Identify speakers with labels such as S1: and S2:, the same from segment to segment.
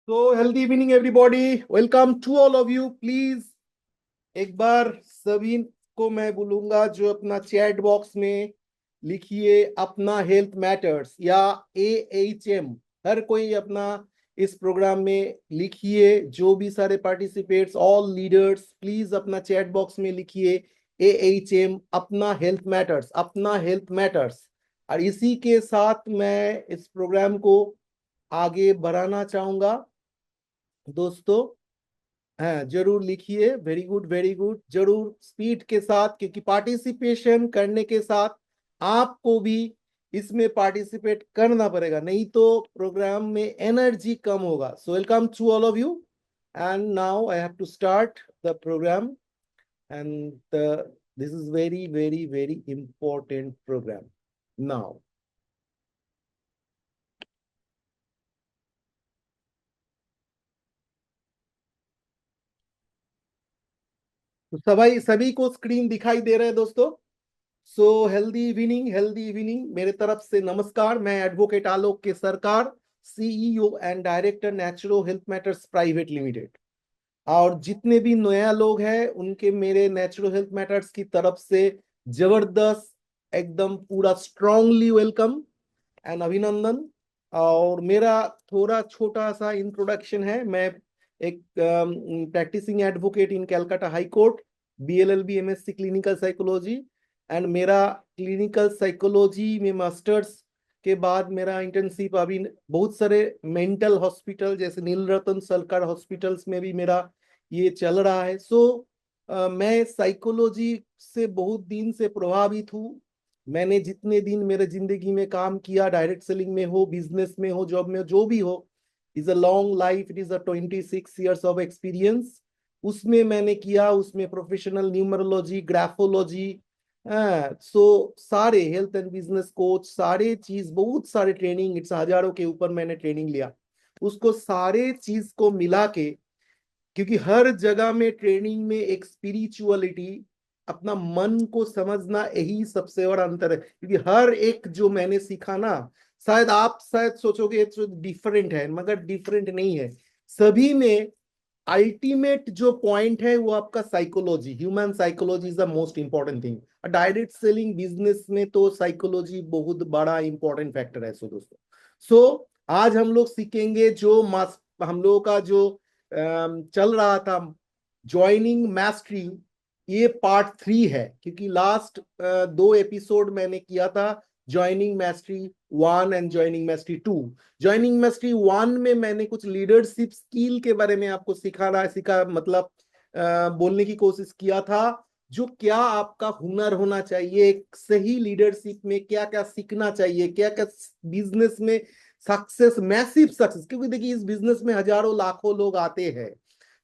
S1: So, healthy evening, everybody. Welcome to all of you. Please, एक बार सभी को मैं बोलूंगा जो अपना चैट बॉक्स में लिखिए अपना हेल्थ मैटर्स या AHM। हर कोई अपना इस प्रोग्राम में लिखिए। जो भी सारे पार्टिसिपेट्स, ऑल लीडर्स, प्लीज अपना चैट बॉक्स में लिखिए AHM, अपना हेल्थ मैटर्स, अपना हेल्थ मैटर्स। और इसी के साथ मैं इस प्रोग्राम को आगे बढ़ाना चाहूंगा दोस्तों। हाँ, जरूर लिखिए। Very good, very good. जरूर स्पीड के साथ, क्योंकि पार्टिसिपेशन करने के साथ आपको भी इसमें पार्टिसिपेट करना पड़ेगा, नहीं तो प्रोग्राम में एनर्जी कम होगा। So welcome to all of you. And now I have to start the programme. And this is very very very important programme now. तो सभी सभी को स्क्रीन दिखाई दे रहा है दोस्तों? So healthy evening, healthy evening. मेरे तरफ से नमस्कार। मैं एडवोकेट आलोक के सरकार, CEO and director naturo health matters private limited. और जितने भी नया लोग हैं उनके मेरे नेचुरो हेल्थ मैटर्स की तरफ से जबरदस्त, एकदम पूरा स्ट्रांगली वेलकम एंड अभिनंदन। और मेरा थोड़ा छोटा सा इंट्रोडक्शन है। मैं एक practising advocate in Calcutta High Court, BLLB MSc clinical psychology. And मेरा क्लिनिकल साइकोलॉजी में मास्टर्स के बाद मेरा इंटर्नशिप अभी बहुत सारे मेंटल हॉस्पिटल जैसे नीलरतन सरकार हॉस्पिटल्स में भी मेरा ये चल रहा है। मैं साइकोलॉजी से बहुत दिन से प्रभावित हूँ। मैंने जितने दिन मेरे जिंदगी में काम किया, डायरेक्ट सेलिंग में हो, बिजनेस में हो, जॉब में हो, जो भी हो, is a long life. It is a 26 years of experience उसमें मैंने किया। उसमें प्रोफेशनल न्यूमरोलॉजी, ग्राफोलॉजी, सारे हेल्थ एंड बिजनेस कोच, सारे चीज, बहुत सारे ट्रेनिंग, इट्स हजारों के ऊपर मैंने ट्रेनिंग लिया। उसको सारे चीज को मिला के, क्योंकि हर जगह में ट्रेनिंग में एक स्पिरिचुअलिटी, अपना मन को समझना, यही सबसे बड़ा अंतर है। क्योंकि हर एक जो मैंने सीखा ना, शायद सोचोगे तो डिफरेंट है, मगर डिफरेंट नहीं है। सभी में अल्टीमेट जो पॉइंट है वो आपका psychology, human psychology is the most important thing. Direct selling business में तो साइकोलॉजी बहुत बड़ा इंपॉर्टेंट फैक्टर है। दोस्तों, आज हम लोग सीखेंगे जो हम लोगों का जो चल रहा था, ज्वाइनिंग मैस्ट्री। ये पार्ट 3 है, क्योंकि लास्ट 2 एपिसोड मैंने किया था ज्वाइनिंग मैस्ट्री 1 एंड ज्वाइनिंग मैस्ट्री 2। ज्वाइनिंग मैस्ट्री 1 में मैंने कुछ लीडरशिप स्किल के बारे में आपको सिखा मतलब बोलने की कोशिश किया था। जो क्या आपका हुनर होना चाहिए, एक सही लीडरशिप में क्या क्या सीखना चाहिए, क्या क्या बिजनेस में सक्सेस, मैसिव सक्सेस। क्योंकि देखिए, इस बिजनेस में हजारों लाखों लोग आते हैं,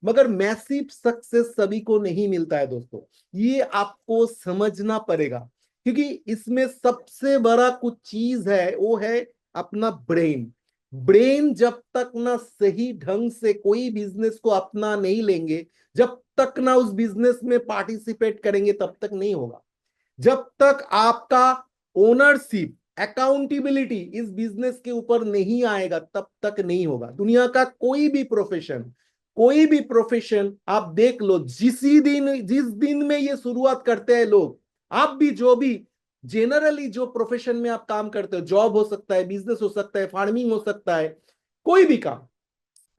S1: मगर मैसिव सक्सेस सभी को नहीं मिलता है दोस्तों। ये आपको समझना पड़ेगा, क्योंकि इसमें सबसे बड़ा कुछ चीज है, वो है अपना ब्रेन। ब्रेन जब तक ना सही ढंग से कोई बिजनेस को अपना नहीं लेंगे, जब तक ना उस बिजनेस में पार्टिसिपेट करेंगे, तब तक नहीं होगा। जब तक आपका ओनरशिप, अकाउंटेबिलिटी इस बिजनेस के ऊपर नहीं आएगा, तब तक नहीं होगा। दुनिया का कोई भी प्रोफेशन आप देख लो, जिस दिन में ये शुरुआत करते हैं लोग, आप भी जो भी जनरली जो प्रोफेशन में आप काम करते हो, जॉब हो सकता है, बिजनेस हो सकता है, फार्मिंग हो सकता है, कोई भी काम,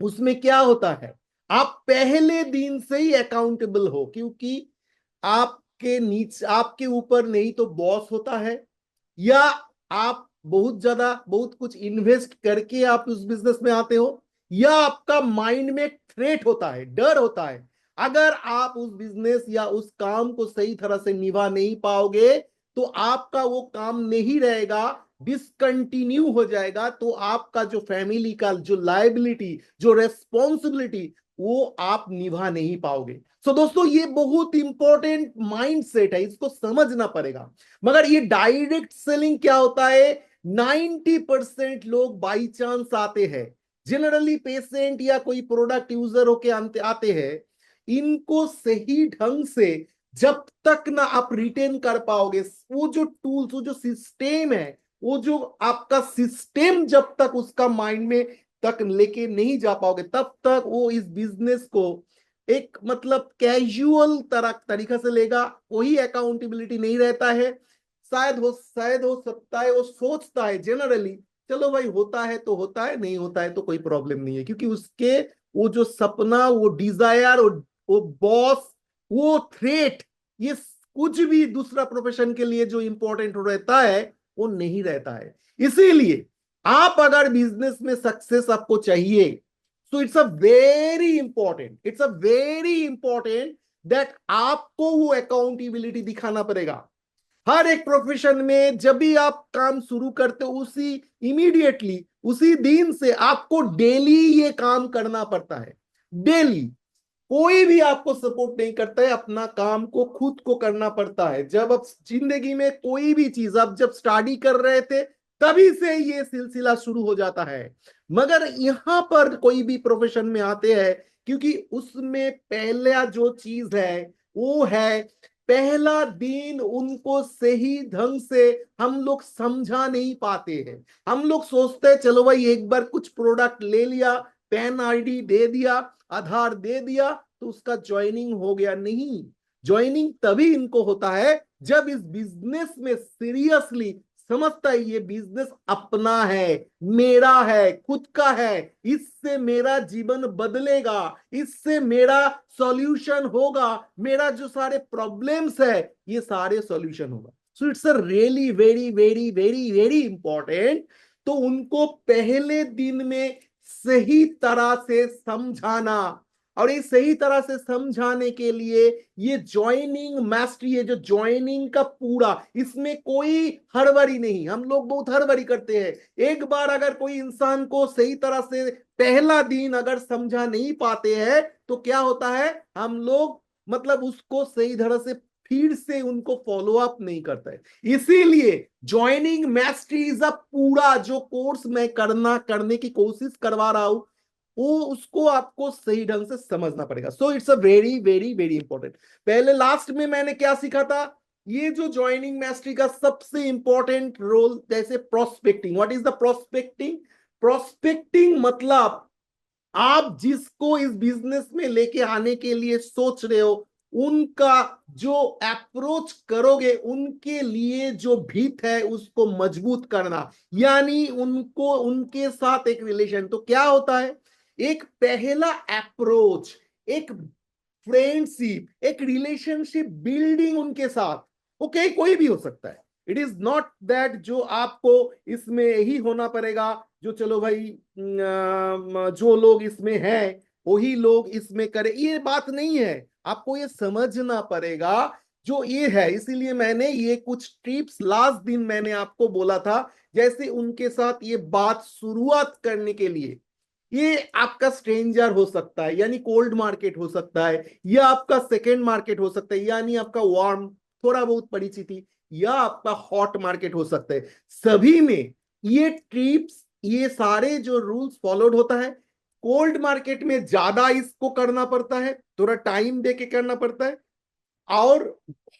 S1: उसमें क्या होता है, आप पहले दिन से ही अकाउंटेबल हो। क्योंकि आपके नीचे, आपके ऊपर नहीं तो बॉस होता है, या आप बहुत ज्यादा बहुत कुछ इन्वेस्ट करके आप उस बिजनेस में आते हो, या आपका माइंड में एक थ्रेट होता है, डर होता है। अगर आप उस बिजनेस या उस काम को सही तरह से निभा नहीं पाओगे, तो आपका वो काम नहीं रहेगा, डिसकंटिन्यू हो जाएगा। तो आपका जो फैमिली का जो लायबिलिटी, जो रेस्पॉन्सिबिलिटी, वो आप निभा नहीं पाओगे। दोस्तों, ये बहुत इंपॉर्टेंट माइंड सेट है, इसको समझना पड़ेगा। मगर ये डायरेक्ट सेलिंग क्या होता है, 90% लोग बाई चांस आते हैं, जनरली पेशेंट या कोई प्रोडक्ट यूजर होके आते हैं। इनको सही ढंग से जब तक ना आप रिटेन कर पाओगे, वो जो टूल्स, वो जो सिस्टम है, वो जो आपका सिस्टम जब तक उसका माइंड में तक लेके नहीं जा पाओगे, तब तक वो इस बिजनेस को एक मतलब कैजुअल तरीका से लेगा, कोई अकाउंटेबिलिटी नहीं रहता है। शायद हो सकता है वो सोचता है जनरली, चलो भाई होता है तो होता है, नहीं होता है तो कोई प्रॉब्लम नहीं है, क्योंकि उसके वो जो सपना, वो डिजायर, वो बॉस, वो थ्रेट, ये कुछ भी दूसरा प्रोफेशन के लिए जो इंपॉर्टेंट रहता है वो नहीं रहता है। इसीलिए आप अगर बिजनेस में सक्सेस आपको चाहिए, so it's a very important that आपको वो अकाउंटेबिलिटी दिखाना पड़ेगा। हर एक प्रोफेशन में जब भी आप काम शुरू करते हो, उसी इमीडिएटली उसी दिन से आपको डेली ये काम करना पड़ता है। डेली कोई भी आपको सपोर्ट नहीं करता है, अपना काम को खुद को करना पड़ता है। जब आप जिंदगी में कोई भी चीज, आप जब स्टडी कर रहे थे तभी से ये सिलसिला शुरू हो जाता है। मगर यहां पर कोई भी प्रोफेशन में आते हैं, क्योंकि उसमें पहला जो चीज है वो है, पहला दिन उनको सही ढंग से हम लोग समझा नहीं पाते हैं। हम लोग सोचते हैं चलो भाई एक बार कुछ प्रोडक्ट ले लिया, पैन आईडी दे दिया, आधार दे दिया, तो उसका ज्वाइनिंग हो गया। नहीं, ज्वाइनिंग तभी इनको होता है जब इस बिजनेस में सीरियसली समझता है ये बिजनेस अपना है, मेरा है, खुद का है, इससे मेरा जीवन बदलेगा, इससे मेरा सॉल्यूशन होगा, मेरा जो सारे प्रॉब्लम्स है ये सारे सॉल्यूशन होगा। So it's a really very very very very important. तो उनको पहले दिन में सही तरह से समझाना, और ये सही तरह से समझाने के लिए ये ज्वाइनिंग मास्टरी है, जो ज्वाइनिंग का पूरा, इसमें कोई हड़बड़ी नहीं। हम लोग बहुत हड़बड़ी करते हैं। एक बार अगर कोई इंसान को सही तरह से पहला दिन अगर समझा नहीं पाते हैं तो क्या होता है, हम लोग मतलब उसको सही तरह से फिर से उनको फॉलो अप नहीं करता है। इसीलिए ज्वाइनिंग मास्टरीज अ पूरा जो कोर्स मैं करने की कोशिश करवा रहा हूं, वो उसको आपको सही ढंग से समझना पड़ेगा। So it's a very very very important. पहले लास्ट में मैंने क्या सीखा था, ये जो ज्वाइनिंग मास्टरी का सबसे इंपॉर्टेंट रोल, जैसे prospecting. What is the prospecting? Prospecting मतलब आप जिसको इस बिजनेस में लेके आने के लिए सोच रहे हो, उनका जो अप्रोच करोगे, उनके लिए जो भीत है उसको मजबूत करना, यानी उनको उनके साथ एक रिलेशन। तो क्या होता है, एक पहला अप्रोच, एक फ्रेंडशिप, एक रिलेशनशिप बिल्डिंग उनके साथ, ओके, कोई भी हो सकता है। इट इज नॉट दैट जो आपको इसमें ही होना पड़ेगा, जो चलो भाई जो लोग इसमें हैं वही लोग इसमें करें, ये बात नहीं है। आपको ये समझना पड़ेगा जो ये है। इसीलिए मैंने ये कुछ टिप्स लास्ट दिन मैंने आपको बोला था, जैसे उनके साथ ये बात शुरुआत करने के लिए, ये आपका स्ट्रेंजर हो सकता है यानी कोल्ड मार्केट हो सकता है, या आपका सेकेंड मार्केट हो सकता है यानी आपका वार्म थोड़ा बहुत परिचिति, या आपका हॉट मार्केट हो सकता है। सभी में ये ट्रिप्स, ये सारे जो रूल्स फॉलोड होता है। कोल्ड मार्केट में ज्यादा इसको करना पड़ता है, थोड़ा टाइम दे के करना पड़ता है, और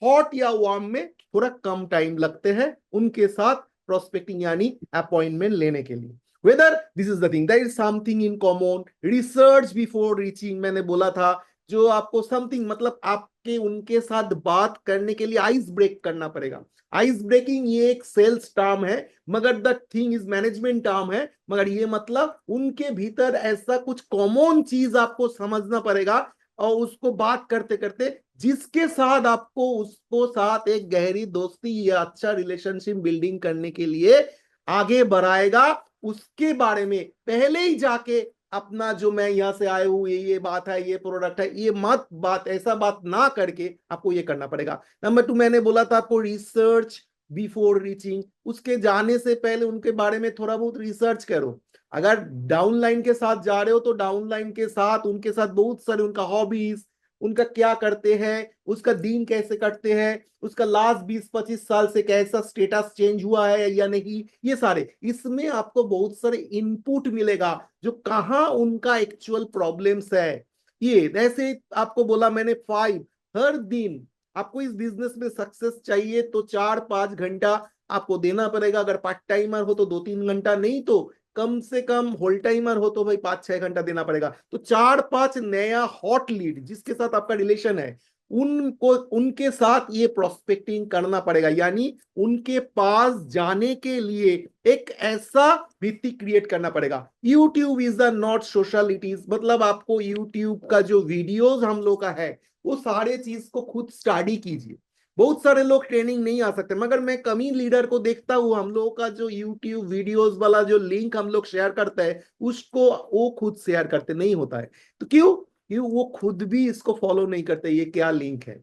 S1: हॉट या वार्म में थोड़ा कम टाइम लगते हैं उनके साथ प्रोस्पेक्टिंग यानी अपॉइंटमेंट लेने के लिए। Whether this is the thing, that is something in common, research before reaching, मैंने बोला था, जो आपको समथिंग मतलब आपके उनके साथ बात करने के लिए आइस ब्रेक करना पड़ेगा। आइस ब्रेकिंग ये एक सेल्स टर्म है, मगर the thing is management term है। मगर ये मतलब उनके भीतर ऐसा कुछ कॉमन चीज आपको समझना पड़ेगा, और उसको बात करते करते जिसके साथ आपको उसको साथ एक गहरी दोस्ती या अच्छा रिलेशनशिप बिल्डिंग करने के लिए आगे बढ़ाएगा, उसके बारे में पहले ही जाके अपना जो मैं यहां से आए हूं, ये बात है, ये प्रोडक्ट है, ये मत बात, ऐसा बात ना करके आपको ये करना पड़ेगा। नंबर 2 मैंने बोला था आपको रिसर्च बिफोर रीचिंग, उसके जाने से पहले उनके बारे में थोड़ा बहुत रिसर्च करो। अगर डाउनलाइन के साथ जा रहे हो तो डाउनलाइन के साथ उनके साथ बहुत सारे उनका हॉबीज, उनका क्या करते हैं, उसका दिन कैसे कटते हैं, उसका लास्ट 20-25 साल से कैसा स्टेटस चेंज हुआ है या नहीं, ये सारे इसमें आपको बहुत सारे इनपुट मिलेगा, जो कहाँ उनका एक्चुअल प्रॉब्लम्स है। ये ऐसे आपको बोला मैंने 5, हर दिन आपको इस बिजनेस में सक्सेस चाहिए तो 4-5 घंटा आपको देना पड़ेगा। अगर पार्ट टाइमर हो तो 2-3 घंटा, नहीं तो कम से कम होल टाइमर हो तो भाई 5-6 घंटा देना पड़ेगा। तो 4-5 नया हॉट लीड जिसके साथ आपका रिलेशन है, उनको उनके साथ ये प्रोस्पेक्टिंग करना पड़ेगा, यानी उनके पास जाने के लिए एक ऐसा भित्ति क्रिएट करना पड़ेगा। YouTube is the not social, it is, मतलब आपको यूट्यूब का जो वीडियोस हम लोग का है वो सारे चीज को खुद स्टडी कीजिए। बहुत सारे लोग ट्रेनिंग नहीं आ सकते, मगर मैं कमी लीडर को देखता हूं, हम लोगों का जो यूट्यूब वीडियोस वाला जो लिंक हम लोग शेयर करते हैं उसको वो खुद शेयर करते नहीं होता है। तो क्यों वो खुद भी इसको फॉलो नहीं करते, ये क्या लिंक है।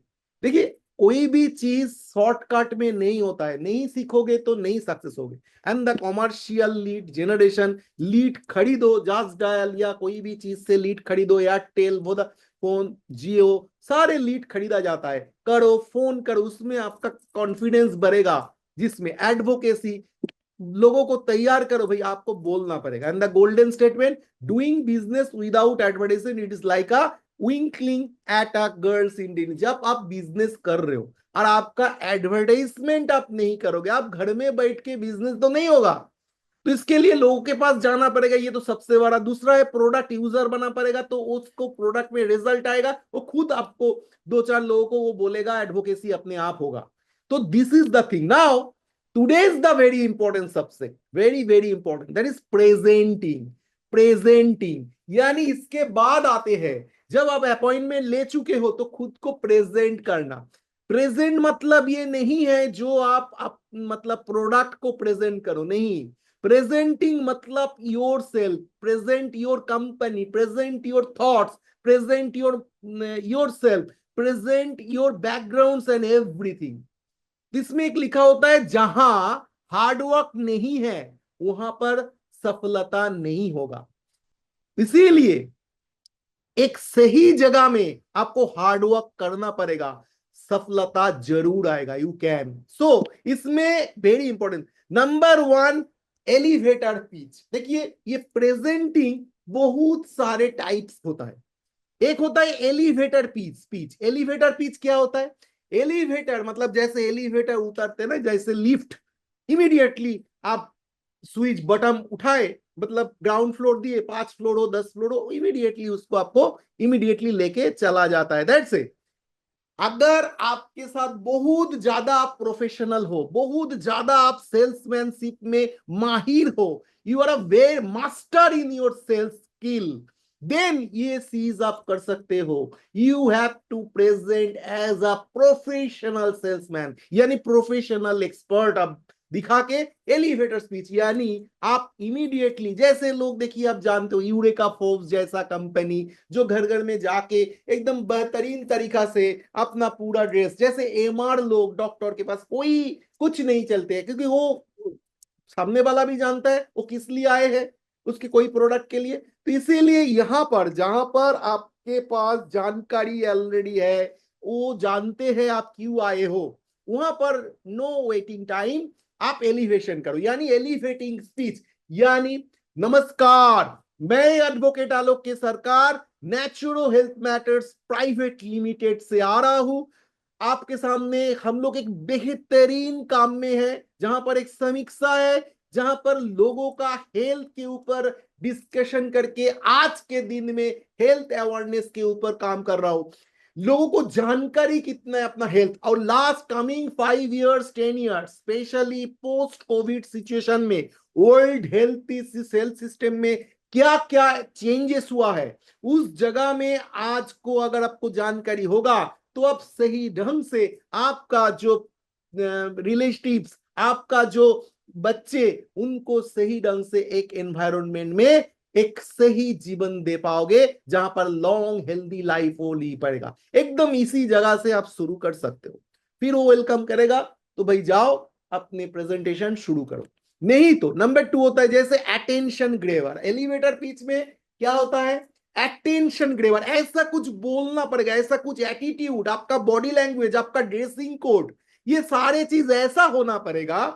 S1: देखिए, कोई भी चीज शॉर्टकट में नहीं होता है, नहीं सीखोगे तो नहीं सक्सेस होगे। And the commercial lead generation, lead खरीदो, जस्ट डायल या कोई भी चीज से लीड खरीदो, एयरटेल, वोडाफोन, जियो, सारे लीड खरीदा जाता है। करो, फोन करो, उसमें आपका कॉन्फिडेंस बढ़ेगा, जिसमें एडवोकेसी, लोगों को तैयार करो भाई, आपको बोलना पड़ेगा। And the golden statement, doing business without advertisement it is like a winking at a girls in दिन। जब आप बिजनेस कर रहे हो और आपका एडवर्टाइजमेंट आप नहीं करोगे, आप घर में बैठ के बिजनेस तो नहीं होगा। तो इसके लिए लोगों के पास जाना पड़ेगा, ये तो सबसे बड़ा। दूसरा है प्रोडक्ट यूजर बना पड़ेगा, तो उसको प्रोडक्ट में रिजल्ट आएगा, वो खुद आपको 2-4 लोगों को वो बोलेगा, एडवोकेसी अपने आप होगा। तो this is the thing. Now today is the very important, सबसे very very important, that is presenting. Presenting यानी इसके बाद आते हैं, जब आप अपॉइंटमेंट ले चुके हो तो खुद को प्रेजेंट करना। प्रेजेंट मतलब ये नहीं है जो आप मतलब प्रोडक्ट को प्रेजेंट करो, नहीं। प्रेजेंटिंग मतलब your self, present your company, present your thoughts, present your self, present your background and everything. इसमें एक लिखा होता है, जहां हार्डवर्क नहीं है वहां पर सफलता नहीं होगा। इसीलिए एक सही जगह में आपको हार्डवर्क करना पड़ेगा, सफलता जरूर आएगा, यू कैन। सो इसमें very important number 1, elevator pitch. देखिए, ये प्रेजेंटिंग बहुत सारे टाइप्स होता है। एक होता है एलिवेटर पिच। एलिवेटर पिच क्या होता है? एलिवेटर मतलब जैसे एलिवेटर उतरते ना, जैसे लिफ्ट, इमीडिएटली आप स्विच बटन उठाए, मतलब ग्राउंड फ्लोर दिए, 5 फ्लोर हो 10 फ्लोर हो, इमीडिएटली उसको आपको इमीडिएटली लेके चला जाता है, दैट्स इट। अगर आपके साथ बहुत ज्यादा आप प्रोफेशनल हो, बहुत ज्यादा आप सेल्समैनशिप में माहिर हो, you are a very master in your sales skill, then ये चीज आप कर सकते हो। You have to present as a professional salesman, यानी प्रोफेशनल एक्सपर्ट आप दिखा के एलिवेटर स्पीच, यानी आप इमीडिएटली, जैसे लोग देखिए, आप जानते हो यूरेका फोर्ब्स जैसा कंपनी जो घर घर में जाके एकदम बेहतरीन तरीका से अपना पूरा ड्रेस, जैसे एमआर लोग डॉक्टर के पास कोई कुछ नहीं चलते हैं, क्योंकि वो सामने वाला भी जानता है वो किस लिए आए हैं, उसके कोई प्रोडक्ट के लिए। तो इसीलिए यहां पर जहां पर आपके पास जानकारी ऑलरेडी है, वो जानते हैं आप क्यों आए हो, वहां पर नो वेटिंग टाइम, आप एलिवेशन करो, यानी एलिवेटिंग स्पीच। यानी, नमस्कार, मैं एडवोकेट आलोक के सरकार naturo health matters private limited से आ रहा हूं। आपके सामने हम लोग एक बेहतरीन काम में है, जहां पर एक समीक्षा है, जहां पर लोगों का हेल्थ के ऊपर डिस्कशन करके आज के दिन में हेल्थ अवेयरनेस के ऊपर काम कर रहा हूं। लोगों को जानकारी कितना है अपना हेल्थ, और last coming 5 years 10 years specially post Covid situation में वर्ल्ड हेल्थ सिस्टम में क्या क्या चेंजेस हुआ है, उस जगह में आज को अगर आपको जानकारी होगा तो आप सही ढंग से आपका जो रिलेटिव्स, आपका जो बच्चे, उनको सही ढंग से एक एनवायरनमेंट में एक सही जीवन दे पाओगे, जहां पर लॉन्ग हेल्दी लाइफ वो ली पड़ेगा। एकदम इसी जगह से आप शुरू कर सकते हो, फिर वो वेलकम करेगा, तो भाई जाओ अपने प्रेजेंटेशन शुरू करो। नहीं तो नंबर 2 होता है जैसे अटेंशन ग्रेवर। एलिवेटर पिच में क्या होता है? अटेंशन ग्रेवर, ऐसा कुछ बोलना पड़ेगा, ऐसा कुछ एटीट्यूड, आपका बॉडी लैंग्वेज, आपका ड्रेसिंग कोड, ये सारे चीज ऐसा होना पड़ेगा,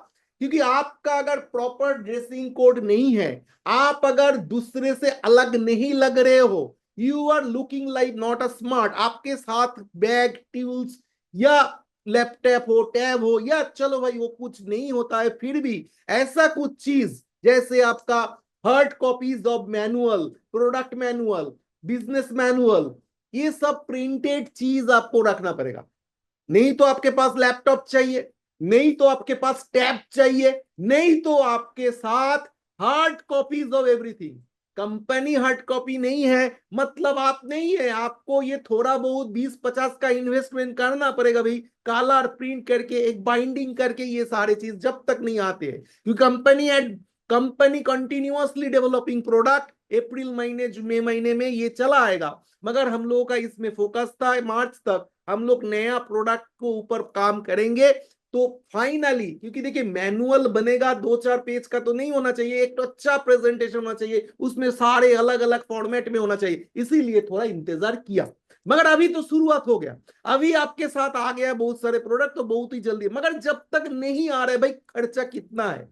S1: क्योंकि आपका अगर प्रॉपर ड्रेसिंग कोड नहीं है, आप अगर दूसरे से अलग नहीं लग रहे हो, you are looking like not a smart, आपके साथ बैग, टूल्स या लैपटॉप हो, टैब हो, या चलो भाई वो कुछ नहीं होता है, फिर भी ऐसा कुछ चीज जैसे आपका hard copies of manual, product manual, business manual, ये सब प्रिंटेड चीज आपको रखना पड़ेगा। नहीं तो आपके पास लैपटॉप चाहिए, नहीं तो आपके पास टैब चाहिए, नहीं तो आपके साथ hard copies of everything. Company hard copy नहीं है मतलब आप नहीं है, आपको ये थोड़ा बहुत 20-50 का इन्वेस्टमेंट करना पड़ेगा भाई, काला प्रिंट करके एक बाइंडिंग करके, ये सारे चीज जब तक नहीं आते हैं, क्योंकि कंपनी कंटिन्यूअसली डेवलपिंग प्रोडक्ट, अप्रैल महीने मई महीने में ये चला आएगा, मगर हम लोगों का इसमें फोकस था मार्च तक हम लोग नया प्रोडक्ट को ऊपर काम करेंगे। तो फाइनली, क्योंकि देखिए मैनुअल बनेगा 2-4 पेज का तो नहीं होना चाहिए, एक तो अच्छा प्रेजेंटेशन होना चाहिए, उसमें सारे अलग अलग फॉर्मेट में होना चाहिए, इसीलिए थोड़ा इंतजार किया। मगर अभी तो शुरुआत हो गया, अभी आपके साथ आ गया बहुत सारे प्रोडक्ट, तो बहुत ही जल्दी, मगर जब तक नहीं आ रहे भाई, खर्चा कितना है,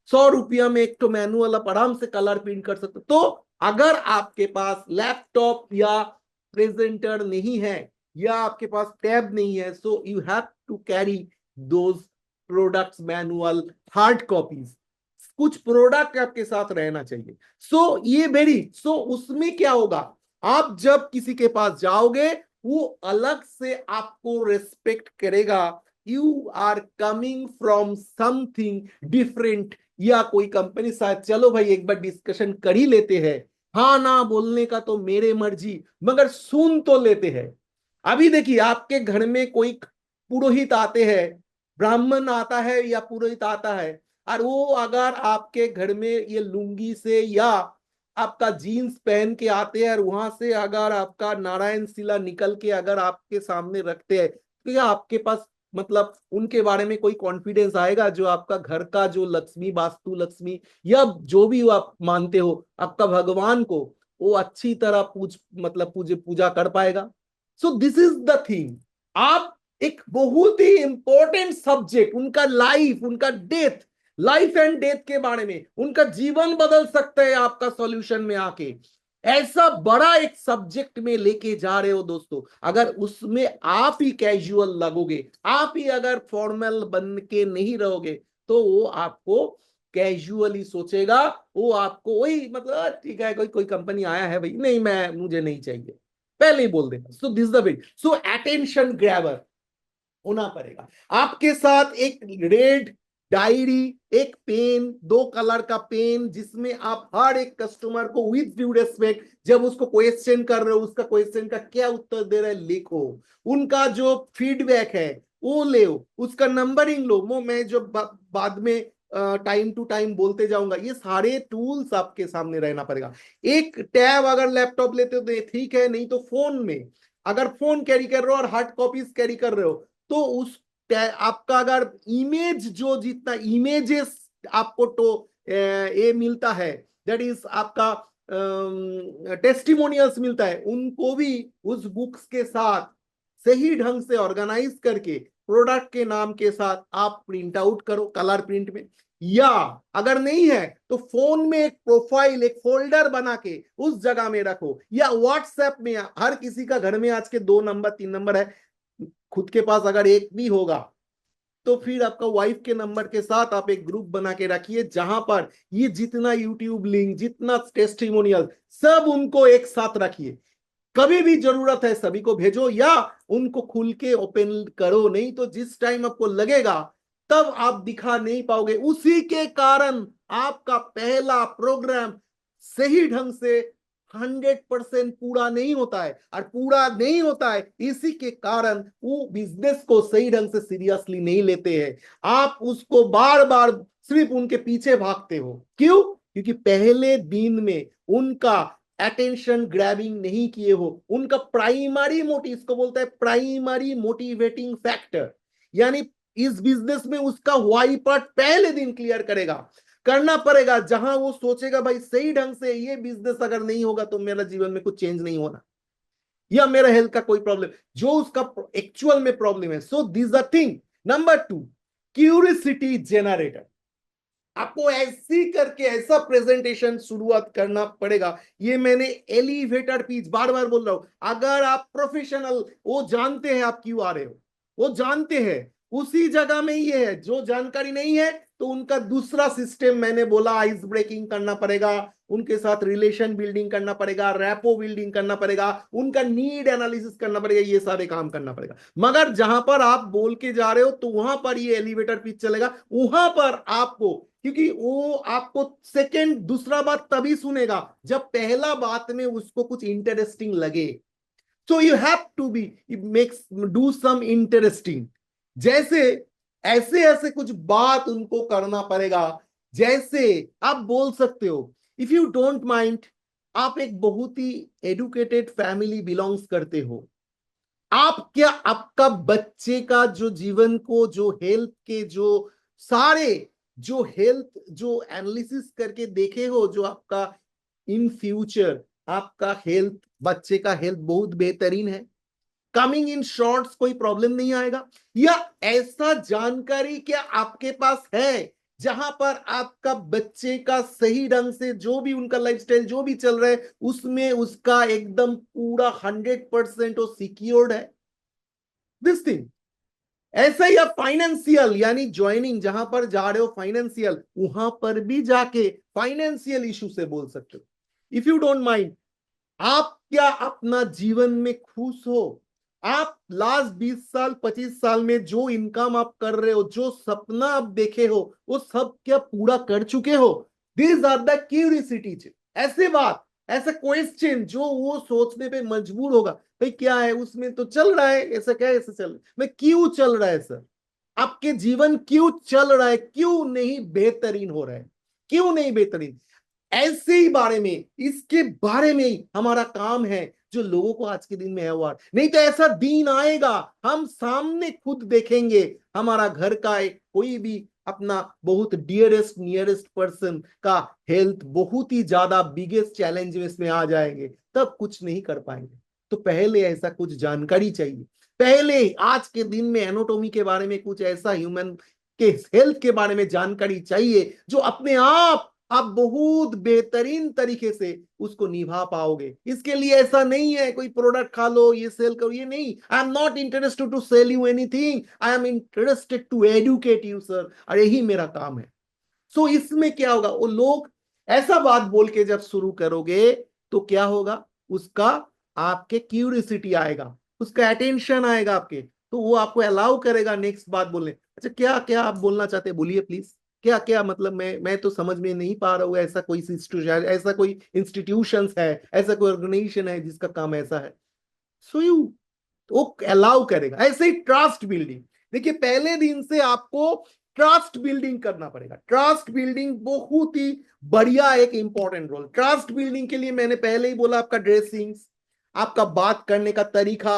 S1: 100 रुपया में एक तो मैनुअल आप आराम से कलर प्रिंट कर सकते। तो अगर आपके पास लैपटॉप या प्रेजेंटर नहीं है, या आपके पास टैब नहीं है, so you have to carry those products manual, hard copies, कुछ प्रोडक्ट आपके साथ रहना चाहिए। ये वेरी उसमें क्या होगा, आप जब किसी के पास जाओगे वो अलग से आपको रेस्पेक्ट करेगा, you are coming from something different, या कोई कंपनी साथ, चलो भाई एक बार डिस्कशन कर ही लेते हैं, हाँ ना बोलने का तो मेरे मर्जी, मगर सुन तो लेते हैं। अभी देखिए आपके घर में कोई पुरोहित आते हैं, ब्राह्मण आता है या पुरोहित आता है, और वो अगर आपके घर में ये लुंगी से या आपका जीन्स पहन के आते हैं, और वहां से अगर आपका नारायण शिला निकल के अगर आपके सामने रखते हैं, तो या आपके पास मतलब उनके बारे में कोई कॉन्फिडेंस आएगा, जो आपका घर का जो लक्ष्मी, वास्तु लक्ष्मी, या जो भी आप मानते हो आपका भगवान को, वो अच्छी तरह पूजा कर पाएगा। सो दिस इज द थिंग। आप एक बहुत ही इंपॉर्टेंट सब्जेक्ट, उनका लाइफ, उनका डेथ, लाइफ एंड डेथ के बारे में, उनका जीवन बदल सकता है आपका सॉल्यूशन में आके, ऐसा बड़ा एक सब्जेक्ट में लेके जा रहे हो दोस्तों। अगर उसमें आप ही कैजुअल लगोगे, आप ही अगर फॉर्मल बन के नहीं रहोगे, तो वो आपको कैजुअली सोचेगा, वो आपको वही मतलब ठीक है, कोई कोई कंपनी आया है भाई, नहीं मैं मुझे नहीं चाहिए, पहले ही बोल देगा। So this the way, so attention grabber होना पड़ेगा। आपके साथ एक रेड डायरी, एक पेन, 2 कलर का पेन, जिसमें आप हर एक कस्टमर को विद ड्यू रेस्पेक्ट, जब उसको क्वेश्चन कर रहे हो, उसका क्वेश्चन का क्या उत्तर दे रहे हैं लिखो, उनका जो फीडबैक है वो ले, उसका नंबरिंग लो, वो मैं जो बाद में टाइम टू टाइम बोलते जाऊंगा, ये सारे टूल्स आपके सामने रहना पड़ेगा। एक टैब अगर लैपटॉप लेते हो तो ठीक है, नहीं तो फोन में, अगर फोन कैरी कर रहे हो और हार्ड कॉपीज कैरी कर रहे हो, तो उस आपका अगर इमेज, जो जितना इमेजेस आपको तो ये मिलता है, दैट इज आपका टेस्टिमोनियल्स मिलता है, उनको भी उस बुक्स के साथ सही ढंग से ऑर्गेनाइज करके प्रोडक्ट के नाम के साथ आप प्रिंट आउट करो कलर प्रिंट में, या अगर नहीं है तो फोन में एक प्रोफाइल, एक फोल्डर बना के उस जगह में रखो, या व्हाट्सएप में, हर किसी का घर में आज के 2 नंबर 3 नंबर है, खुद के पास अगर एक भी होगा तो फिर आपका वाइफ के नंबर के साथ आप एक ग्रुप बना के रखिए, जहां पर ये जितना यूट्यूब लिंक, जितना टेस्टिमोनियल, सब उनको एक साथ रखिए, कभी भी जरूरत है सभी को भेजो, या उनको खुल के ओपन करो, नहीं तो जिस टाइम आपको लगेगा तब आप दिखा नहीं पाओगे, उसी के कारण आपका पहला प्रोग्राम सही ढंग से 100% पूरा नहीं होता है, और पूरा नहीं होता है इसी के कारण वो बिजनेस को सही ढंग से सीरियसली नहीं लेते हैं, आप उसको बार बार सिर्फ उनके पीछे भागते हो, क्यों? क्योंकि पहले दिन में उनका अटेंशन ग्रैबिंग नहीं किए हो, उनका प्राइमरी मोटिव, इसको बोलता है प्राइमरी मोटिवेटिंग फैक्टर, यानी इस बिजनेस में उसका वाई पार्ट पहले दिन क्लियर करना पड़ेगा, जहां वो सोचेगा भाई सही ढंग से ये बिजनेस अगर नहीं होगा तो मेरा जीवन में कुछ चेंज नहीं होना, या मेरा हेल्थ का कोई प्रॉब्लम, जो उसका एक्चुअल में प्रॉब्लम है। So this the thing. Number 2, curiosity generator, आपको ऐसी करके ऐसा प्रेजेंटेशन शुरुआत करना पड़ेगा, ये मैंने एलिवेटर पीच बार बार बोल रहा हूं, अगर आप प्रोफेशनल, वो जानते हैं आप क्यों आ रहे हो, वो जानते हैं, उसी जगह में ये है, जो जानकारी नहीं है तो उनका दूसरा सिस्टम मैंने बोला आइस ब्रेकिंग करना पड़ेगा, उनके साथ रिलेशन बिल्डिंग करना पड़ेगा, रैपो बिल्डिंग करना पड़ेगा, उनका नीड एनालिसिस करना पड़ेगा, ये सारे काम करना पड़ेगा। मगर जहां पर आप बोल के जा रहे हो तो वहां पर ये एलिवेटर पिच चलेगा, वहां पर आपको, क्योंकि वो आपको सेकंड दूसरा बात तभी सुनेगा जब पहला बात में उसको कुछ इंटरेस्टिंग लगे। So you have to be makes do some interesting, जैसे ऐसे ऐसे कुछ बात उनको करना पड़ेगा। जैसे आप बोल सकते हो, इफ यू डोंट माइंड, आप एक बहुत ही एडुकेटेड फैमिली बिलोंग्स करते हो, आप क्या आपका बच्चे का जो जीवन को जो हेल्थ के जो सारे जो हेल्थ जो एनालिसिस करके देखे हो, जो आपका इन फ्यूचर आपका हेल्थ, बच्चे का हेल्थ बहुत बेहतरीन है, कमिंग इन शॉर्ट्स कोई प्रॉब्लम नहीं आएगा, या ऐसा जानकारी क्या आपके पास है जहां पर आपका बच्चे का सही ढंग से जो भी उनका लाइफस्टाइल जो भी चल रहा है उसमें उसका एकदम पूरा 100% वो सिक्योर्ड है, दिस थिंग। ऐसा ही आप फाइनेंशियल यानी ज्वाइनिंग जहां पर जा रहे हो फाइनेंशियल, वहां पर भी जाके फाइनेंशियल इशू से बोल सकते हो। इफ यू डोंट माइंड, आप क्या अपना जीवन में खुश हो? आप लास्ट 20 साल 25 साल में जो इनकम आप कर रहे हो, जो सपना आप देखे हो, वो सब क्या पूरा कर चुके हो? These are the curiosity. ऐसे बात, ऐसा क्वेश्चन जो वो सोचने पे मजबूर होगा, भाई क्या है उसमें, तो चल रहा है, ऐसा क्या है, ऐसा चल रहा है, मैं क्यों चल रहा है सर, आपके जीवन क्यों चल रहा है, क्यों नहीं बेहतरीन हो रहा है, क्यों नहीं बेहतरीन? ऐसे ही बारे में, इसके बारे में ही हमारा काम है जो लोगों को आज के दिन में अवार्ड। नहीं तो ऐसा दिन आएगा हम सामने खुद देखेंगे हमारा घर का एक कोई भी अपना बहुत डियरेस्ट नियरेस्ट पर्सन का हेल्थ बहुत ही ज्यादा बिगेस्ट चैलेंज में आ जाएंगे, तब कुछ नहीं कर पाएंगे। तो पहले ऐसा कुछ जानकारी चाहिए, पहले आज के दिन में एनाटॉमी के बारे में कुछ ऐसा ह्यूमन के हेल्थ के बारे में जानकारी चाहिए जो अपने आप बहुत बेहतरीन तरीके से उसको निभा पाओगे। इसके लिए ऐसा नहीं है कोई प्रोडक्ट खा लो ये सेल करो, ये नहीं। I am not interested to sell you anything, I am interested to educate you sir, और यही मेरा काम है। सो इसमें क्या होगा, वो लोग ऐसा बात बोल के जब शुरू करोगे तो क्या होगा, उसका आपके क्यूरियोसिटी आएगा, उसका अटेंशन आएगा आपके, तो वो आपको अलाउ करेगा नेक्स्ट बात बोलने। अच्छा क्या क्या आप बोलना चाहते हैं, बोलिए प्लीज, क्या क्या मतलब मैं तो समझ में नहीं पा रहा हूँ, ऐसा कोई इंस्टीट्यूशन, ऐसा कोई इंस्टीट्यूशन है, ऐसा कोई ऑर्गेनाइजेशन है जिसका काम ऐसा है। सो यू, वो अलाउ करेगा। ऐसे ही ट्रस्ट बिल्डिंग, देखिए पहले दिन से आपको ट्रस्ट बिल्डिंग करना पड़ेगा। ट्रस्ट बिल्डिंग बहुत ही बढ़िया एक इंपॉर्टेंट रोल। ट्रस्ट बिल्डिंग के लिए मैंने पहले ही बोला, आपका ड्रेसिंग, आपका बात करने का तरीका,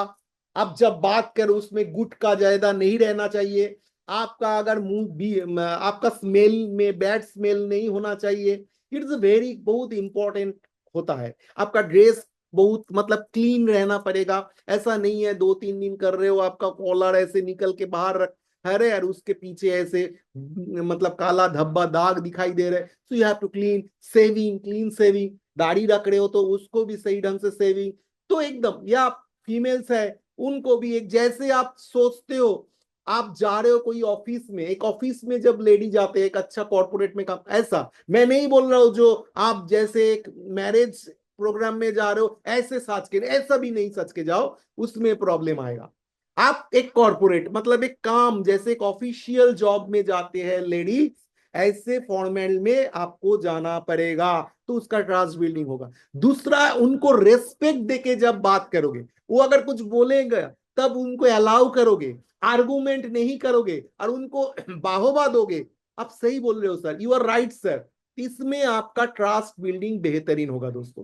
S1: आप जब बात करो उसमें गुट का ज्यादा नहीं रहना चाहिए, आपका अगर मुंह भी आपका स्मेल में बैड स्मेल नहीं होना चाहिए, इट्स वेरी बहुत इंपॉर्टेंट होता है। आपका ड्रेस बहुत मतलब क्लीन रहना पड़ेगा, ऐसा नहीं है 2-3 दिन कर रहे हो आपका कॉलर ऐसे निकल के बाहर रख, अरे यार उसके पीछे ऐसे मतलब काला धब्बा दाग दिखाई दे रहे, so you have to clean shaving, clean shaving. दाढ़ी रख रहे हो तो उसको भी सही ढंग से सेविंग, तो एकदम, या फीमेल्स है उनको भी एक जैसे आप सोचते हो, आप जा रहे हो कोई ऑफिस में, एक ऑफिस में जब लेडी जाते हैं एक अच्छा कॉर्पोरेट में काम, ऐसा मैं नहीं बोल रहा हूं जो आप जैसे एक मैरिज प्रोग्राम में जा रहे हो ऐसे सच के, ऐसा भी नहीं सच के जाओ, उसमें प्रॉब्लम आएगा। आप एक कॉर्पोरेट मतलब एक काम जैसे एक ऑफिशियल जॉब में जाते हैं लेडी, ऐसे फॉर्मेट में आपको जाना पड़ेगा, तो उसका ट्रस्ट बिल्डिंग होगा। दूसरा, उनको रेस्पेक्ट देके जब बात करोगे, वो अगर कुछ बोलेगा तब उनको अलाउ करोगे, आर्गुमेंट नहीं करोगे और उनको बाहोबा दोगे, आप सही बोल रहे हो sir, you are right sir, इसमें आपका ट्रस्ट बिल्डिंग बेहतरीन होगा दोस्तों।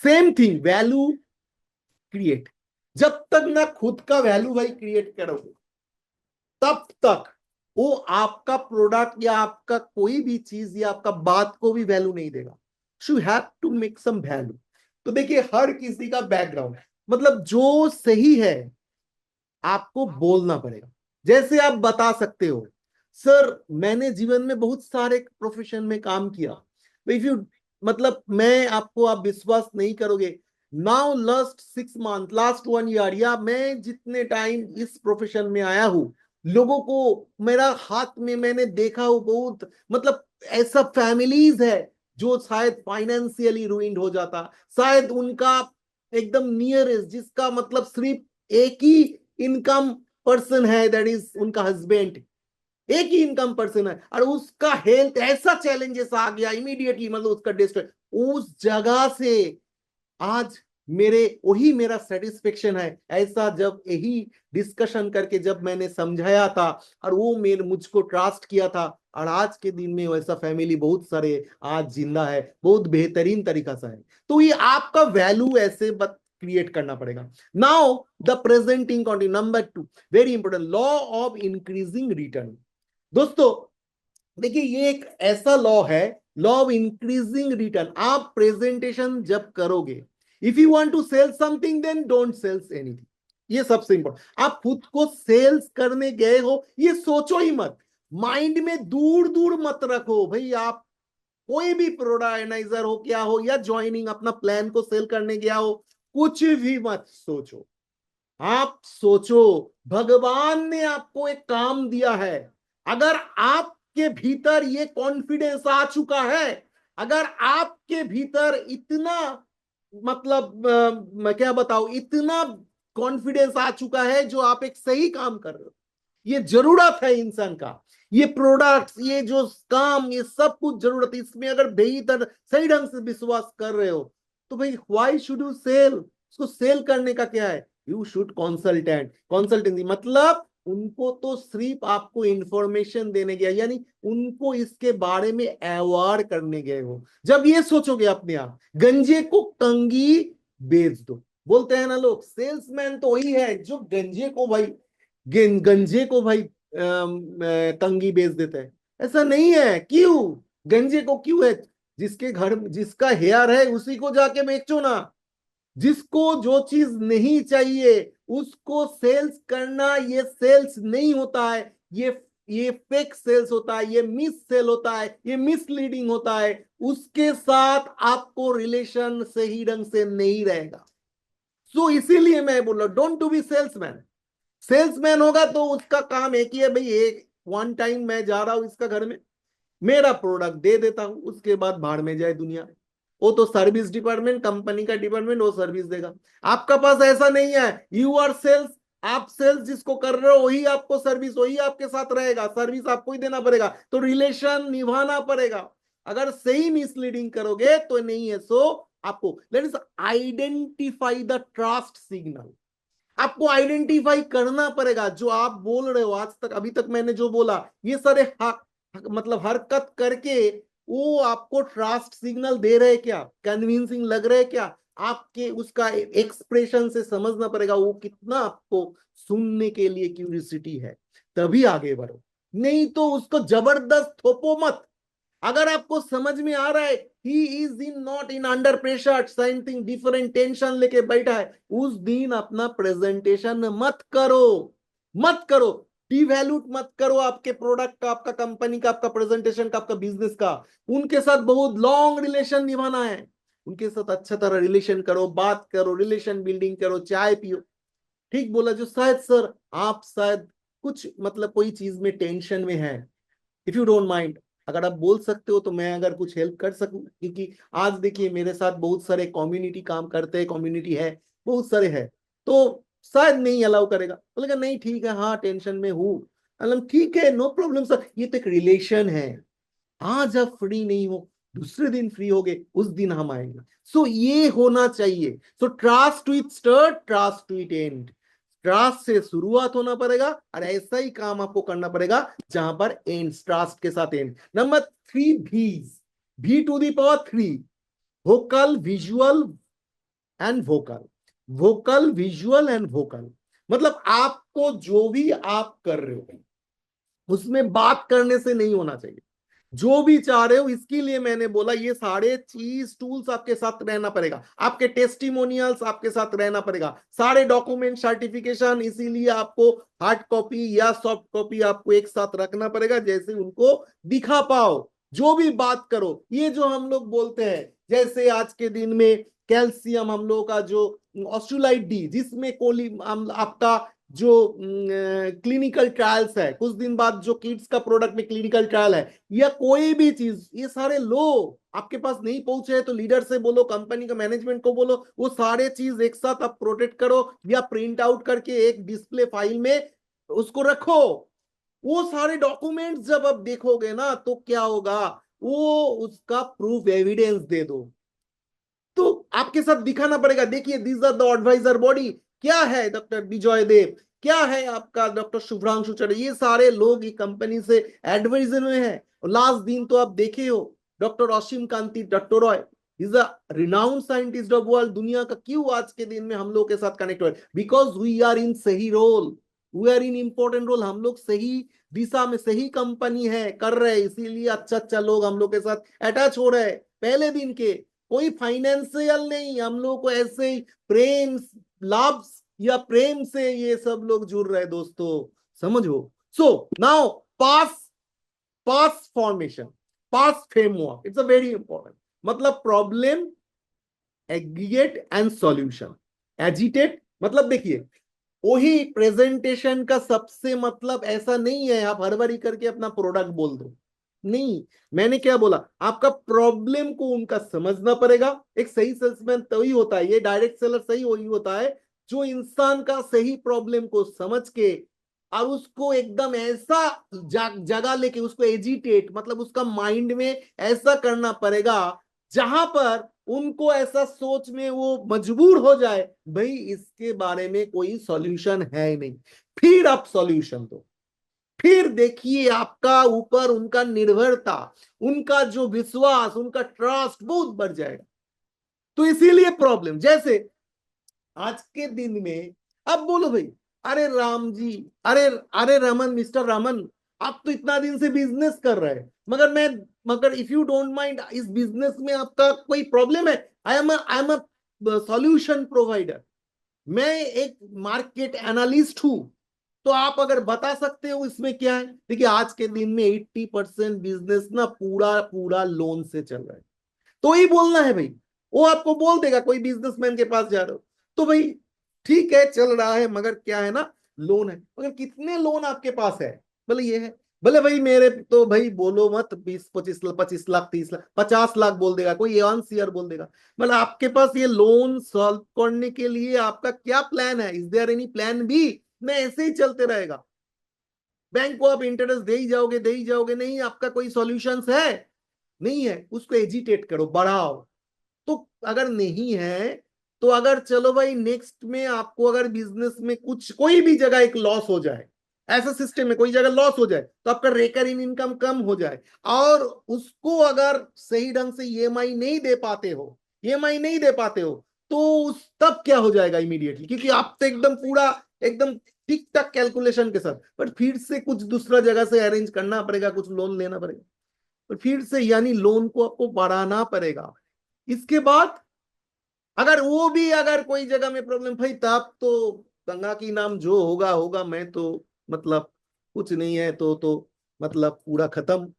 S1: सेम थिंग वैल्यू क्रिएट, जब तक ना खुद का वैल्यू भाई क्रिएट करोगे तब तक वो आपका प्रोडक्ट या आपका कोई भी चीज या आपका बात को भी वैल्यू नहीं देगा। You have to make some value. तो देखिए हर किसी का बैकग्राउंड मतलब जो सही है आपको बोलना पड़ेगा। जैसे आप बता सकते हो सर मैंने जीवन में बहुत सारे प्रोफेशन में काम किया, इफ यू मतलब मैं आपको, आप विश्वास नहीं करोगे, now last 6 month last 1 year या मैं जितने टाइम इस प्रोफेशन में आया हूं, लोगों को मेरा हाथ में मैंने देखा वो बहुत मतलब ऐसा फैमिलीज है जो शायद फाइनेंशियली रूइंड हो जाता, शायद उनका एकदम नियरेस्ट जिसका मतलब सिर्फ एक ही इनकम पर्सन है, दैट इज उनका हस्बैंड, एक ही इनकम पर्सन है, और उसका हेल्थ ऐसा चैलेंजेस आ गया इमीडिएटली, मतलब उसका डिस्ट्रेस, उस जगह से आज मेरे वही मेरा सेटिस्फेक्शन है। ऐसा जब यही डिस्कशन करके जब मैंने समझाया था और वो मेरे मुझको ट्रस्ट किया था, और आज के दिन में वैसा फैमिली बहुत सारे आज जिंदा है, बहुत बेहतरीन तरीका से है। तो ये आपका वैल्यू ऐसे क्रिएट करना पड़ेगा। Now the presenting continue number 2, very important, law of increasing return. दोस्तों देखिए ये एक ऐसा लॉ है, लॉ ऑफ इंक्रीजिंग रिटर्न। आप प्रेजेंटेशन जब करोगे, if you want to sell something then don't sales anything, ये सबसे इंपॉर्टेंट। आप खुद को सेल्स करने गए हो ये सोचो ही मत, माइंड में दूर दूर मत रखो भाई। आप कोई भी प्रोडाक्टाइजर हो क्या हो, या ज्वाइनिंग अपना प्लान को सेल करने गया हो, कुछ भी मत सोचो। आप सोचो भगवान ने आपको एक काम दिया है, अगर आपके भीतर ये कॉन्फिडेंस आ चुका है, अगर आपके भीतर इतना मतलब मैं क्या बताऊं, इतना कॉन्फिडेंस आ चुका है जो आप एक सही काम कर रहे हो, ये जरूरत है इंसान का, ये प्रोडक्ट्स ये जो काम ये सब कुछ जरूरत है, इसमें अगर बेहतर सही ढंग से विश्वास कर रहे हो तो भाई व्हाई शुड यू सेल, उसको सेल करने का क्या है, यू शुड कंसल्टेंट, कंसल्टेंसी मतलब उनको तो सिर्फ आपको इंफॉर्मेशन देने गया, यानी उनको इसके बारे में अवेयर करने गए हो। जब ये सोचोगे अपने आप, गंजे को कंगी बेच दो, बोलते हैं ना लोग, सेल्समैन तो वही है जो गंजे को भाई गंजे को भाई कंगी बेच देता है। ऐसा नहीं है, क्यों, गंजे को क्यों है, जिसके घर जिसका हेयर है उसी को जाके बेचो ना, जिसको जो चीज नहीं चाहिए उसको सेल्स करना, ये सेल्स नहीं होता है, ये फेक सेल्स होता है, ये मिस सेल होता है, ये मिसलीडिंग होता है, उसके साथ आपको रिलेशन सही ढंग से नहीं रहेगा। सो इसीलिए मैं बोल रहा हूं don't to be salesman. Salesman होगा तो उसका काम एक ही है भाई, एक वन टाइम मैं जा रहा हूं इसका घर में, मेरा प्रोडक्ट दे देता हूं, उसके बाद भाड़ में जाए दुनिया, वो तो सर्विस डिपार्टमेंट कंपनी का डिपार्टमेंट वो सर्विस देगा। आपका पास ऐसा नहीं है, यू आर सेल्स, आप सेल्स जिसको कर रहे हो वही आपको सर्विस, वही आपके साथ रहेगा, सर्विस आपको ही देना पड़ेगा, तो रिलेशन निभाना पड़ेगा। अगर सही मिसलीडिंग करोगे तो नहीं है। सो आपको let us identify the trust signal, आपको आइडेंटिफाई करना पड़ेगा जो आप बोल रहे हो। आज तक अभी तक मैंने जो बोला ये सारे मतलब हरकत करके वो आपको ट्रस्ट सिग्नल दे रहे क्या, कन्विंसिंग लग रहे क्या, आपके उसका एक्सप्रेशन से समझना पड़ेगा वो कितना आपको सुनने के लिए क्यूरियोसिटी है, तभी आगे बढ़ो, नहीं तो उसको जबरदस्त थोपो मत। अगर आपको समझ में आ रहा है he is in not in under pressure, something different tension लेके बैठा है, उस दिन अपना प्रेजेंटेशन मत करो, मत करो, डिवैल्यूट मत करो आपके प्रोडक्ट का, आपका कंपनी का, आपका प्रेजेंटेशन का, आपका बिजनेस का। उनके साथ बहुत लॉन्ग रिलेशन निभाना है, उनके साथ अच्छा तरह रिलेशन करो, बात करो, रिलेशन बिल्डिंग करो, चाय पियो। ठीक बोला जो शायद सर आप शायद कुछ मतलब कोई चीज में टेंशन में है, इफ यू डोंट माइंड अगर आप बोल सकते हो तो मैं अगर कुछ हेल्प कर सकूं, क्योंकि आज देखिए मेरे साथ बहुत सारे कम्युनिटी काम करते हैं, कम्युनिटी है बहुत सारे है, तो शायद नहीं अलाउ करेगा, बोलेगा नहीं ठीक है, हाँ टेंशन में हूँ, मतलब ठीक है नो प्रॉब्लम सर, ये तो एक रिलेशन है, आज आप फ्री नहीं हो दूसरे दिन फ्री होगे उस दिन हम आएंगे। सो ये होना चाहिए। So trust to it start, trust to it end, trust से शुरुआत होना पड़ेगा और ऐसा ही काम आपको करना पड़ेगा जहां पर एंड, ट्रस्ट के साथ एंड। नंबर 3 भीज, भी to the power 3, vocal visual and vocal, vocal visual and vocal, मतलब आपको जो भी आप कर रहे हो उसमें बात करने से नहीं होना चाहिए, जो भी चाह रहे हो, इसके लिए मैंने बोला ये सारे चीज टूल्स आपके साथ रहना पड़ेगा, आपके टेस्टिमोनियल्स आपके साथ रहना पड़ेगा, सारे डॉक्यूमेंट सर्टिफिकेशन, इसीलिए आपको हार्ड कॉपी या सॉफ्ट कॉपी आपको एक साथ रखना पड़ेगा, जैसे उनको दिखा पाओ। जो भी बात करो, ये जो हम लोग बोलते हैं जैसे आज के दिन में कैल्शियम हम लोग का जो ऑस्ट्रेलाइट डी, जिसमें कोली आपका जो क्लिनिकल ट्रायल्स है, कुछ दिन बाद जो किड्स का प्रोडक्ट में क्लिनिकल ट्रायल है, या कोई भी चीज, ये सारे लो। आपके पास नहीं पहुंचे तो लीडर से बोलो, कंपनी का मैनेजमेंट को बोलो, वो सारे चीज एक साथ आप प्रोटेक्ट करो, या प्रिंट आउट करके एक डिस्प्ले फाइल में उसको रखो। वो सारे डॉक्यूमेंट्स जब आप देखोगे ना तो क्या होगा, वो उसका प्रूफ एविडेंस दे दो। तो आपके साथ दिखाना पड़ेगा, देखिए this are the advisor body, क्या है डॉक्टर विजय देव, क्या है आपका डॉक्टर शुभ्रांशु चौधरी, ये सारे लोग ये कंपनी से एडवाइजर में है। और लास्ट दिन तो आप देखे हो doctor Asim Kanti doctor Roy, is a renowned scientist of world, दुनिया का क्यों आज के दिन में हम लोग के साथ कनेक्ट हुए, बिकॉज वी आर इन सही role, we are in important role, हम लोग सही दिशा में, सही कंपनी है कर रहे हैं, इसीलिए अच्छा अच्छा लोग हम लोग के साथ अटैच हो रहे हैं पहले दिन के। कोई फाइनेंशियल नहीं, हम लोग को ऐसे ही प्रेम, लाभ या प्रेम से ये सब लोग जुड़ रहे हैं दोस्तों, समझो। So now PAS, PAS formation, PAS framework, it's a very important. मतलब problem, aggregate and solution. Agitate मतलब देखिए, वही प्रेजेंटेशन का सबसे मतलब ऐसा नहीं है आप हड़बड़ी करके अपना प्रोडक्ट बोल दो, नहीं। मैंने क्या बोला, आपका प्रॉब्लम को उनका समझना पड़ेगा। एक सही सेल्समैन तो ही होता है, ये डायरेक्ट सेलर सही वही होता है जो इंसान का सही प्रॉब्लम को समझ के और उसको एकदम ऐसा जगह लेके उसको एजिटेट, मतलब उसका माइंड में ऐसा करना पड़ेगा जहां पर उनको ऐसा सोच में वो मजबूर हो जाए, भाई इसके बारे में कोई सॉल्यूशन है ही नहीं, फिर आप सॉल्यूशन दो। फिर देखिए आपका ऊपर उनका निर्भरता, उनका जो विश्वास, उनका ट्रस्ट बहुत बढ़ जाएगा। तो इसीलिए प्रॉब्लम, जैसे आज के दिन में अब बोलो भाई, अरे राम जी, अरे अरे रमन, मिस्टर रमन, आप तो इतना दिन से बिजनेस कर रहे हैं, मगर इफ यू डोंट माइंड, इस बिजनेस में आपका कोई प्रॉब्लम है, I am a solution provider, मैं एक मार्केट एनालिस्ट हूं, तो आप अगर बता सकते हो इसमें क्या है। देखिए आज के दिन में 80% बिजनेस ना पूरा पूरा लोन से चल रहा है, तो ही बोलना है भाई, वो आपको बोल देगा, कोई बिजनेसमैन के पास जा रहे हो तो भाई ठीक है चल रहा है, मगर क्या है ना, लोन है, मगर कितने लोन आपके पास है, बोले ये है, बोले भाई मेरे तो भाई बोलो मत, 20 25 लाख, 25 लाख, 30 लाख, 50 लाख बोल देगा, कोई 1 ईयर बोल देगा। मतलब आपके पास ये लोन सॉल्व करने के लिए आपका क्या प्लान है, is there any plan B, मैं ऐसे ही चलते रहेगा, बैंक को आप इंटरेस्ट दे ही जाओगे, दे ही जाओगे, नहीं आपका कोई सॉल्यूशन है, नहीं है, उसको एजिटेट करो, बढ़ाओ। तो अगर नहीं है तो अगर चलो भाई नेक्स्ट में आपको अगर बिजनेस में कुछ कोई भी जगह एक लॉस हो जाए, ऐसा सिस्टम में कोई जगह लॉस हो जाए तो आपका रेकरिंग इनकम कम हो जाए, और उसको अगर सही ढंग से ईएमआई नहीं दे पाते हो, ईएमआई नहीं दे पाते हो, तो उस तब क्या हो जाएगा इमीडिएटली, क्योंकि आप तो एकदम पूरा एकदम ठीक ठाक कैलकुलेशन के साथ, पर फिर से कुछ दूसरा जगह से अरेंज करना पड़ेगा, कुछ लोन लेना पड़ेगा, और फिर से यानी लोन को आपको बढ़ाना पड़ेगा। इसके बाद अगर वो भी अगर कोई जगह में प्रॉब्लम भाई, तब तो गंगा की नाम जो होगा होगा, मैं तो मतलब कुछ नहीं है तो मतलब पूरा खत्म,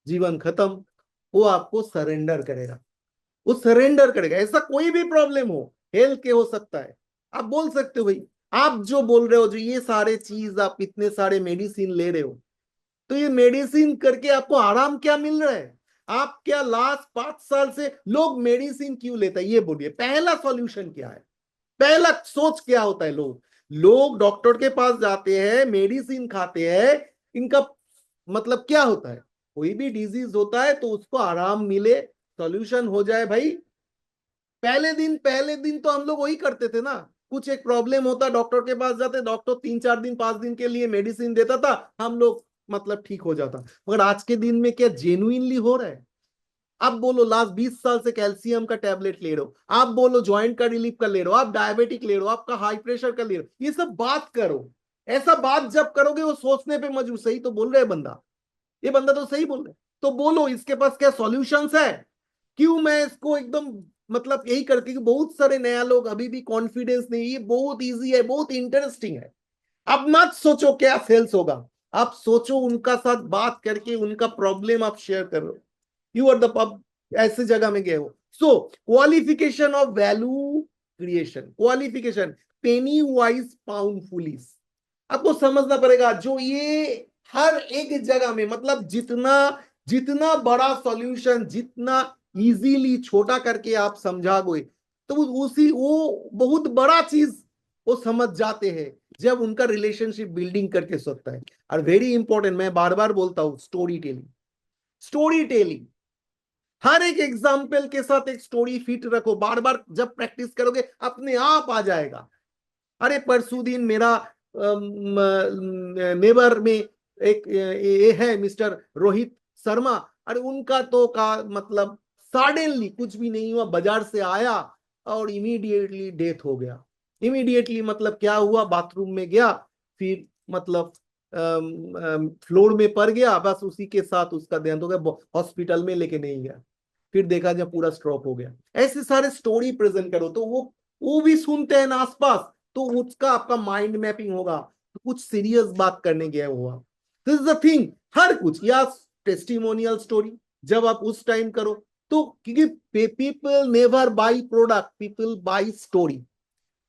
S1: जीवन खत्म, वो आपको सरेंडर करेगा, वो सरेंडर करेगा। ऐसा कोई भी प्रॉब्लम हो, हेल्थ के हो सकता है, आप बोल सकते हो भाई, आप जो बोल रहे हो, जो ये सारे चीज आप इतने सारे मेडिसिन ले रहे हो, तो ये मेडिसिन करके आपको आराम क्या मिल रहा है, आप क्या लास्ट 5 साल से लोग मेडिसिन क्यों लेते हैं, ये बोलिए, पहला सॉल्यूशन क्या है, पहला सोच क्या होता है, लोग लोग डॉक्टर के पास जाते हैं, मेडिसिन खाते हैं, इनका मतलब क्या होता है, कोई भी डिजीज होता है तो उसको आराम मिले, सॉल्यूशन हो जाए भाई। पहले दिन तो हम लोग वही करते थे ना, कुछ एक प्रॉब्लम होता डॉक्टर के पास जाते, डॉक्टर 3 4 दिन 5 दिन के लिए मेडिसिन देता था, हम लोग मतलब ठीक हो जाता। मगर आज के दिन में क्या जेन्युइनली हो रहा है, आप बोलो लास्ट 20 साल से कैल्शियम का टैबलेट ले रहे हो, आप बोलो ज्वाइंट का रिलीफ का ले रहे हो, आप डायबिटिक ले रहे हो, आपका हाई प्रेशर का ले रहे हो, ये सब बात करो, ऐसा बात जब करोगे वो सोचने पे मजबूर, सही तो बोल रहे हैं बंदा, ये बंदा तो सही बोल रहे हैं, तो बोलो इसके पास क्या सॉल्यूशंस है। क्यों मैं इसको एकदम मतलब यही करती हूँ, बहुत सारे नया लोग अभी भी कॉन्फिडेंस नहीं, ये बहुत इजी है, बहुत इंटरेस्टिंग है। अब मत सोचो क्या सेल्स होगा, आप सोचो उनका साथ बात करके उनका प्रॉब्लम आप शेयर करो, यू आर द पब, ऐसे जगह में गए हो। So qualification of value creation, qualification, penny wise pound foolish, आपको समझना पड़ेगा जो ये हर एक जगह में, मतलब जितना जितना बड़ा सॉल्यूशन, जितना इजीली छोटा करके आप समझाओगे, तो उसी वो बहुत बड़ा चीज वो समझ जाते हैं जब उनका रिलेशनशिप बिल्डिंग करके सोचता है। और वेरी इंपॉर्टेंट, मैं बार बार बोलता हूं, स्टोरी टेलिंग। स्टोरी टेलिंग, हर एक एग्जाम्पल के साथ एक स्टोरी फिट रखो, बार बार जब प्रैक्टिस करोगे अपने आप आ जाएगा। अरे परसों दिन मेरा नेबर में एक ये है मिस्टर रोहित शर्मा, अरे उनका तो का मतलब सडनली कुछ भी नहीं हुआ, बाजार से आया और इमीडिएटली डेथ हो गया। इमीडिएटली मतलब क्या हुआ, बाथरूम में गया, फिर मतलब फ्लोर में पड़ गया, बस उसी के साथ उसका देहांत हो गया, हॉस्पिटल में लेके नहीं गया, फिर देखा जब पूरा स्ट्रोक हो गया। ऐसे सारे स्टोरी प्रेजेंट करो तो वो भी सुनते हैं ना आसपास, तो उसका आपका माइंड मैपिंग होगा, तो कुछ सीरियस बात करने गया हुआ। दिस इज द थिंग, हर कुछ, या टेस्टिमोनियल स्टोरी जब आप उस टाइम करो, तो क्योंकि people never by product, people by story.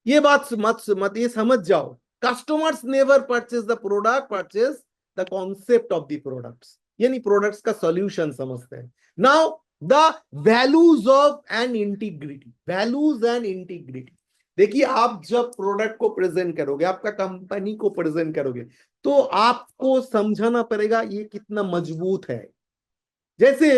S1: ये बात मत ये समझ जाओ, customers never purchase the product, purchase the concept of the products, यानी प्रोडक्ट्स का सॉल्यूशन समझते हैं। Now the values of and integrity, values and integrity. देखिए, आप जब प्रोडक्ट को प्रेजेंट करोगे, आपका कंपनी को प्रेजेंट करोगे, तो आपको समझाना पड़ेगा ये कितना मजबूत है। जैसे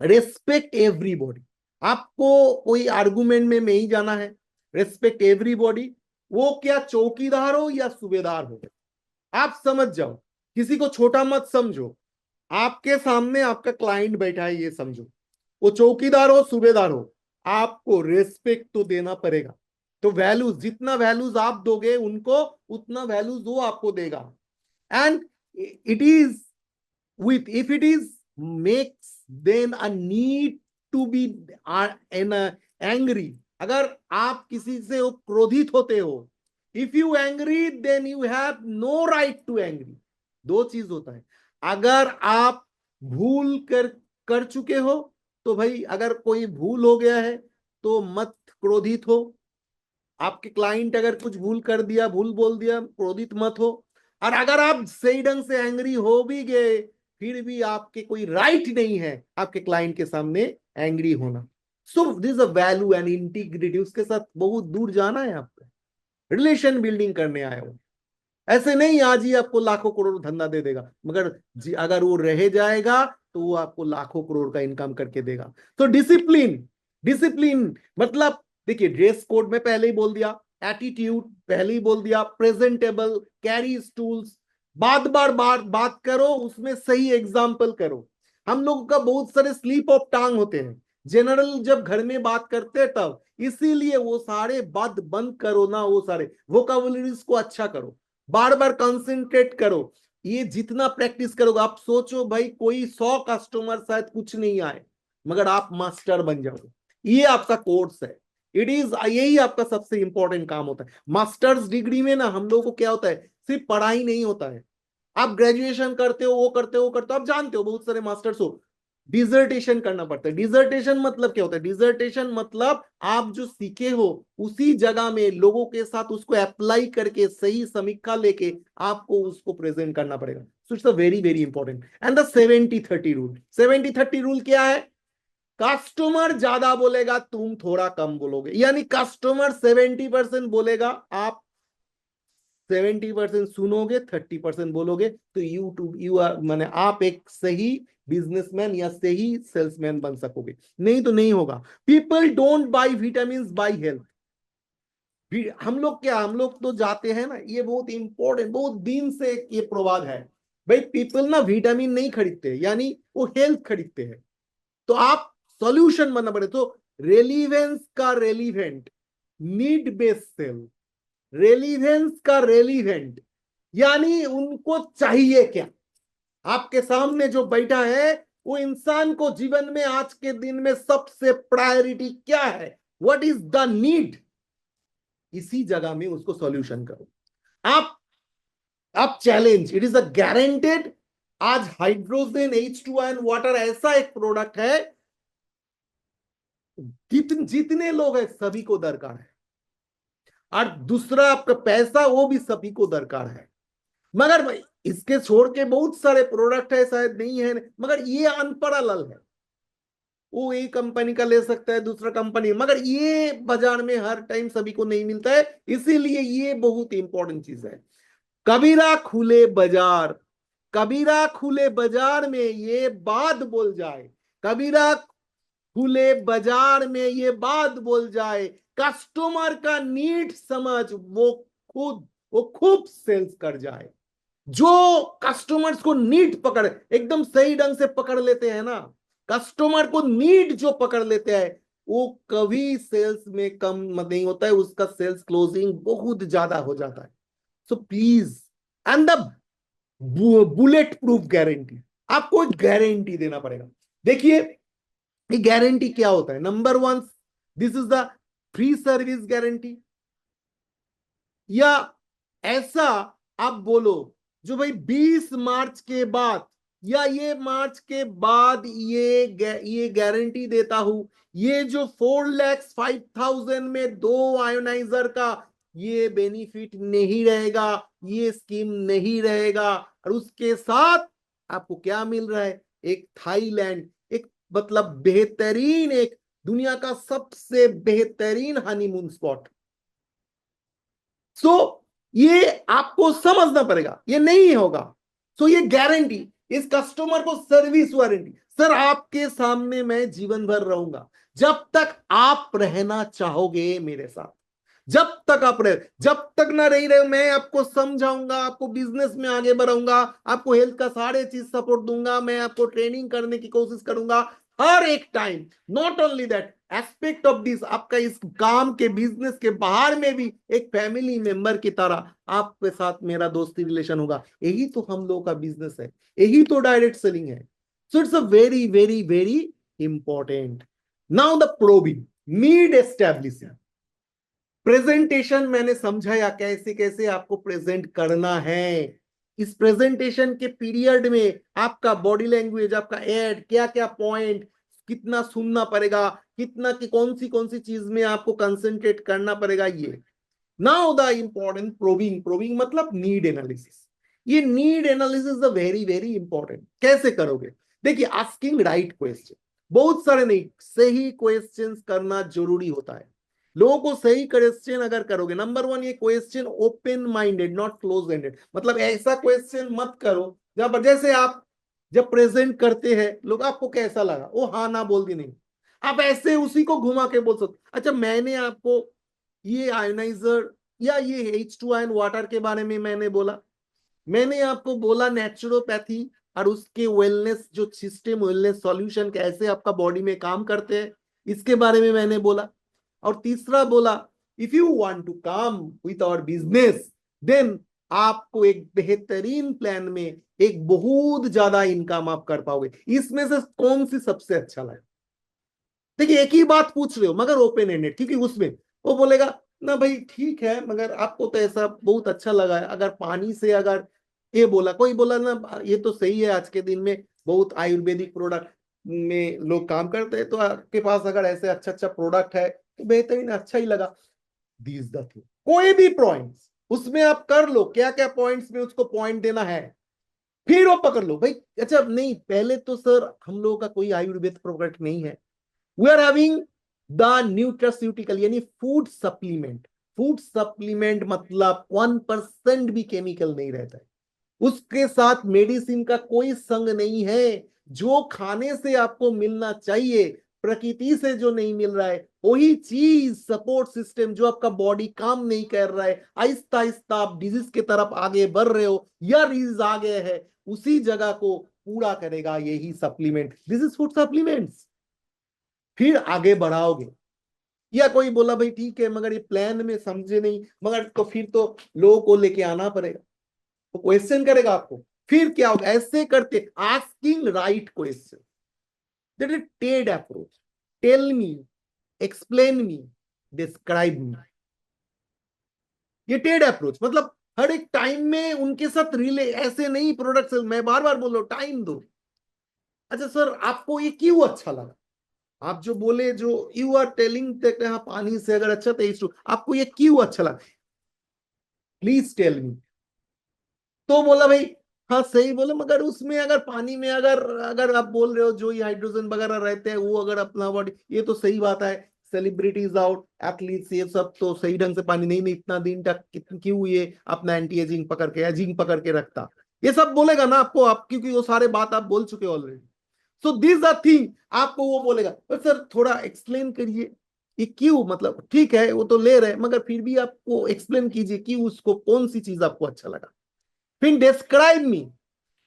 S1: रेस्पेक्ट एवरीबॉडी, आपको कोई आर्गुमेंट में नहीं जाना है। रेस्पेक्ट एवरीबॉडी, वो क्या चौकीदार हो या सूबेदार हो, आप समझ जाओ। किसी को छोटा मत समझो, आपके सामने आपका क्लाइंट बैठा है ये समझो, वो चौकीदार हो सूबेदार हो, आपको रेस्पेक्ट तो देना पड़ेगा। तो वैल्यूज, जितना वैल्यूज आप दोगे उनको, उतना वैल्यूज वो आपको देगा। And it is with, if it is makes then a need to be in a angry, अगर आप किसी से क्रोधित होते हो, if you angry then you have no right to angry। दो चीज होता है, अगर आप भूल कर चुके हो, तो भाई अगर कोई भूल हो गया है तो मत क्रोधित हो। आपके क्लाइंट अगर कुछ भूल कर दिया, भूल बोल दिया, क्रोधित मत हो। और अगर आप सही ढंग से एंग्री हो भी गए, फिर भी आपके कोई राइट नहीं है आपके क्लाइंट के सामने एंग्री होना। So this a value and integrity, उसके साथ बहुत दूर जाना है आपको, रिलेशन बिल्डिंग करने आए हो। ऐसे नहीं आज ही आपको लाखों करोड़ धंधा दे देगा, मगर अगर वो रह जाएगा तो वो आपको लाखों करोड़ का इनकम करके देगा। तो डिसिप्लिन, डिसिप्लिन मतलब देखिए, ड्रेस कोड में पहले ही बोल दिया, एटीट्यूड पहले ही बोल दिया, प्रेजेंटेबल, कैरी टूल्स, बार बात करो, उसमें सही एग्जाम्पल करो। हम लोगों का बहुत सारे स्लीप ऑफ टांग होते हैं जनरल जब घर में बात करते हैं तब, इसीलिए वो सारे बात बंद करो ना, वो सारे वोकाबुलरीज को अच्छा करो, बार बार कंसंट्रेट करो। ये जितना प्रैक्टिस करोगे, आप सोचो भाई कोई 100 कस्टमर शायद कुछ नहीं आए, मगर आप मास्टर बन जाओगे। ये आपका कोर्स है, इट इज, यही आपका सबसे इंपॉर्टेंट काम होता है। मास्टर्स डिग्री में ना हम लोगों को क्या होता है, सिर्फ पढ़ाई नहीं होता है। आप ग्रेजुएशन करते हो, वो करते हो, वो करते हो, आप जानते हो बहुत सारे मास्टर्स हो, डिजर्टेशन करना पड़ता है। डिजर्टेशन मतलब क्या होता है, डिजर्टेशन मतलब आप जो सीखे हो उसी जगह में लोगों के साथ उसको अप्लाई करके सही समीक्षा लेके आपको उसको प्रेजेंट करना पड़ेगा। So it's a very very important. And the 70-30 rule, 70-30 rule क्या है, कस्टमर ज्यादा बोलेगा, तुम थोड़ा कम बोलोगे, यानी कस्टमर 70% बोलेगा, आप 70% सुनोगे, 30% बोलोगे, तो यू आर, माने आप एक सही बिजनेसमैन या सही सेल्समैन बन सकोगे। नहीं तो नहीं होगा। People don't buy vitamin, by health. हम लोग क्या, हम लोग तो जाते हैं ना, ये बहुत इंपॉर्टेंट, बहुत दिन से ये प्रवाद है भाई, पीपल ना विटामिन नहीं खरीदते, यानी वो हेल्थ खरीदते हैं। तो आप सॉल्यूशन बनना पड़े, तो रेलिवेंस का relevant, need based sell, relevance का रेलिवेंट, यानी उनको चाहिए क्या। आपके सामने जो बैठा है वो इंसान को जीवन में आज के दिन में सबसे प्रायोरिटी क्या है, व्हाट इज द नीड, इसी जगह में उसको सॉल्यूशन करो। आप challenge, it is a guaranteed. आज हाइड्रोजन H2 वाटर ऐसा एक प्रोडक्ट है, जितने लोग हैं सभी को दरकार है। और दूसरा आपका पैसा, वो भी सभी को दरकार है। मगर भाई इसके छोड़ के बहुत सारे प्रोडक्ट है, शायद नहीं है, मगर ये अनपैरेलल है। वो एक कंपनी का ले सकता है, दूसरा कंपनी, मगर ये बाजार में हर टाइम सभी को नहीं मिलता है। इसीलिए ये बहुत इंपॉर्टेंट चीज है। कबीरा खुले बाजार, कबीरा खुले बाजार में ये बात बोल जाए, कबीरा खुले बाजार में ये बात बोल जाए, कस्टमर का नीड समझ वो खूब सेल्स कर जाए। जो कस्टमर्स को नीड पकड़, एकदम सही ढंग से पकड़ लेते हैं ना, कस्टमर को नीड जो पकड़ लेते हैं, वो कभी सेल्स में कम नहीं होता है, उसका सेल्स क्लोजिंग बहुत ज्यादा हो जाता है। So please, and the bullet proof guarantee, आपको एक गारंटी देना पड़ेगा। देखिए ये गारंटी क्या होता है। Number one, this is the free service guarantee. या ऐसा आप बोलो जो भाई 20 मार्च के बाद या ये मार्च के बाद ये गारंटी देता हूं, ये जो 4,05,000 में 2 आयोनाइजर का ये बेनिफिट नहीं रहेगा, ये स्कीम नहीं रहेगा। और उसके साथ आपको क्या मिल रहा है, एक थाईलैंड, एक मतलब बेहतरीन, एक दुनिया का सबसे बेहतरीन हनीमून स्पॉट। सो ये आपको समझना पड़ेगा, ये नहीं होगा। सो ये गारंटी, इस कस्टमर को सर्विस वारंटी, सर आपके सामने मैं जीवन भर रहूंगा जब तक आप रहना चाहोगे मेरे साथ। जब तक आप रहे, जब तक ना रही रहे, मैं आपको समझाऊंगा, आपको बिजनेस में आगे बढ़ाऊंगा, आपको हेल्थ का सारे चीज सपोर्ट दूंगा, मैं आपको ट्रेनिंग करने की कोशिश करूंगा हर एक time. Not only that aspect of this, आपका इस काम के बिजनेस के बाहर में भी एक फैमिली मेंबर की तरह आपके साथ मेरा दोस्ती रिलेशन होगा। यही तो हम लोगों का बिजनेस है, यही तो डायरेक्ट सेलिंग है। So it's a very very very important. Now the probing, need establishing. Presentation मैंने समझाया कैसे कैसे आपको प्रेजेंट करना है। इस प्रेजेंटेशन के पीरियड में आपका बॉडी लैंग्वेज, आपका एड, क्या क्या पॉइंट, कितना सुनना पड़ेगा, कितना की कौन सी चीज में आपको कंसंट्रेट करना पड़ेगा, ये। Now the important probing, probing मतलब नीड एनालिसिस। ये need analysis the very very important. कैसे करोगे, देखिए आस्किंग राइट क्वेश्चन, बहुत सारे नहीं, सही क्वेश्चंस करना जरूरी होता है। लोगों को सही क्वेश्चन अगर करोगे, नंबर वन, ये question open minded not close ended, मतलब ऐसा क्वेश्चन मत करो जब, जैसे आप जब प्रेजेंट करते हैं लोग, आपको कैसा लगा, वो हाँ ना बोल दी नहीं, आप ऐसे उसी को घुमा के बोल सकते, अच्छा मैंने आपको ये आयोनाइजर या ये H2 आयन वाटर के बारे में मैंने बोला, मैंने आपको बोला नेचुरोपैथी और उसके वेलनेस जो सिस्टम, वेलनेस सॉल्यूशन कैसे आपका बॉडी में काम करते हैं, इसके बारे में मैंने बोला। और तीसरा बोला, if you want to come with our business, then आपको एक बेहतरीन प्लान में एक बहुत ज्यादा इनकम आप कर पाओगे। इसमें से कौन सी सबसे अच्छा लगा। देखिए एक ही बात पूछ रहे हो मगर ओपन एंडेड, क्योंकि उसमें वो बोलेगा ना भाई ठीक है, मगर आपको तो ऐसा बहुत अच्छा लगा है, अगर पानी से अगर ये बोला, कोई बोला ना ये तो सही है, आज के दिन में बहुत आयुर्वेदिक प्रोडक्ट में लोग काम करते हैं, तो आपके पास अगर ऐसे अच्छा अच्छा प्रोडक्ट है तो बेहतरीन, अच्छा ही लगा। दीज द थिंग, कोई भी पॉइंट्स उसमें आप कर लो, क्या क्या पॉइंट्स में उसको पॉइंट देना है, फिर वो पकड़ लो भाई। अच्छा नहीं, पहले तो सर हम लोगों का कोई आयुर्वेद प्रोडक्ट नहीं है, we are having the nutraceutical यानी फूड सप्लीमेंट। फूड सप्लीमेंट मतलब 1% भी केमिकल नहीं रहता है, उसके साथ मेडिसिन का कोई संग नहीं है। जो खाने से आपको मिलना चाहिए, प्रकृति से जो नहीं मिल रहा है, वही चीज सपोर्ट सिस्टम जो आपका बॉडी काम नहीं कर रहा है, आहिस्ता आहिस्ता आप डिजीज की तरफ आगे बढ़ रहे हो या डिजीज आ गए है, उसी जगह को पूरा करेगा यही supplement. This is food supplements. फिर आगे बढ़ाओगे। या कोई बोला भाई ठीक है मगर ये प्लान में समझे नहीं, मगर तो फिर तो लोगों को लेके आना पड़ेगा, तो क्वेश्चन करेगा आपको। फिर क्या होगा, ऐसे करते asking right question, that is TED approach. Tell me, explain me, describe me, ये टेड अप्रोच मतलब हर एक टाइम में उनके साथ रिले, ऐसे नहीं प्रोडक्ट, मैं बार बार बोल रहा हूं टाइम दो। अच्छा सर आपको ये क्यों अच्छा लगा, आप जो बोले, जो यू आर टेलिंग दैट हाँ पानी से अगर अच्छा टेस्ट हो, आपको ये क्यों अच्छा लगा, प्लीज टेल मी। तो बोला भाई हाँ सही बोले, मगर उसमें अगर पानी में अगर अगर आप बोल रहे हो जो ये हाइड्रोजन वगैरह रहते हैं वो अगर अपना बॉडी, ये तो सही बात है, सेलिब्रिटीज आउट एथलीट्स ये सब तो सही ढंग से पानी नहीं, नहीं इतना दिन तक क्यों ये अपना एंटी एजिंग पकड़ के एजिंग पकड़ के रखता, ये सब बोलेगा ना आपको, आप क्योंकि वो सारे बात आप बोल चुके already. So this are thing आपको वो बोलेगा, पर सर थोड़ा एक्सप्लेन करिए ये क्यों, मतलब ठीक है वो तो ले रहे मगर फिर भी आपको एक्सप्लेन कीजिए कि उसको कौन सी चीज आपको अच्छा लगा, फिर डिस्क्राइब मी।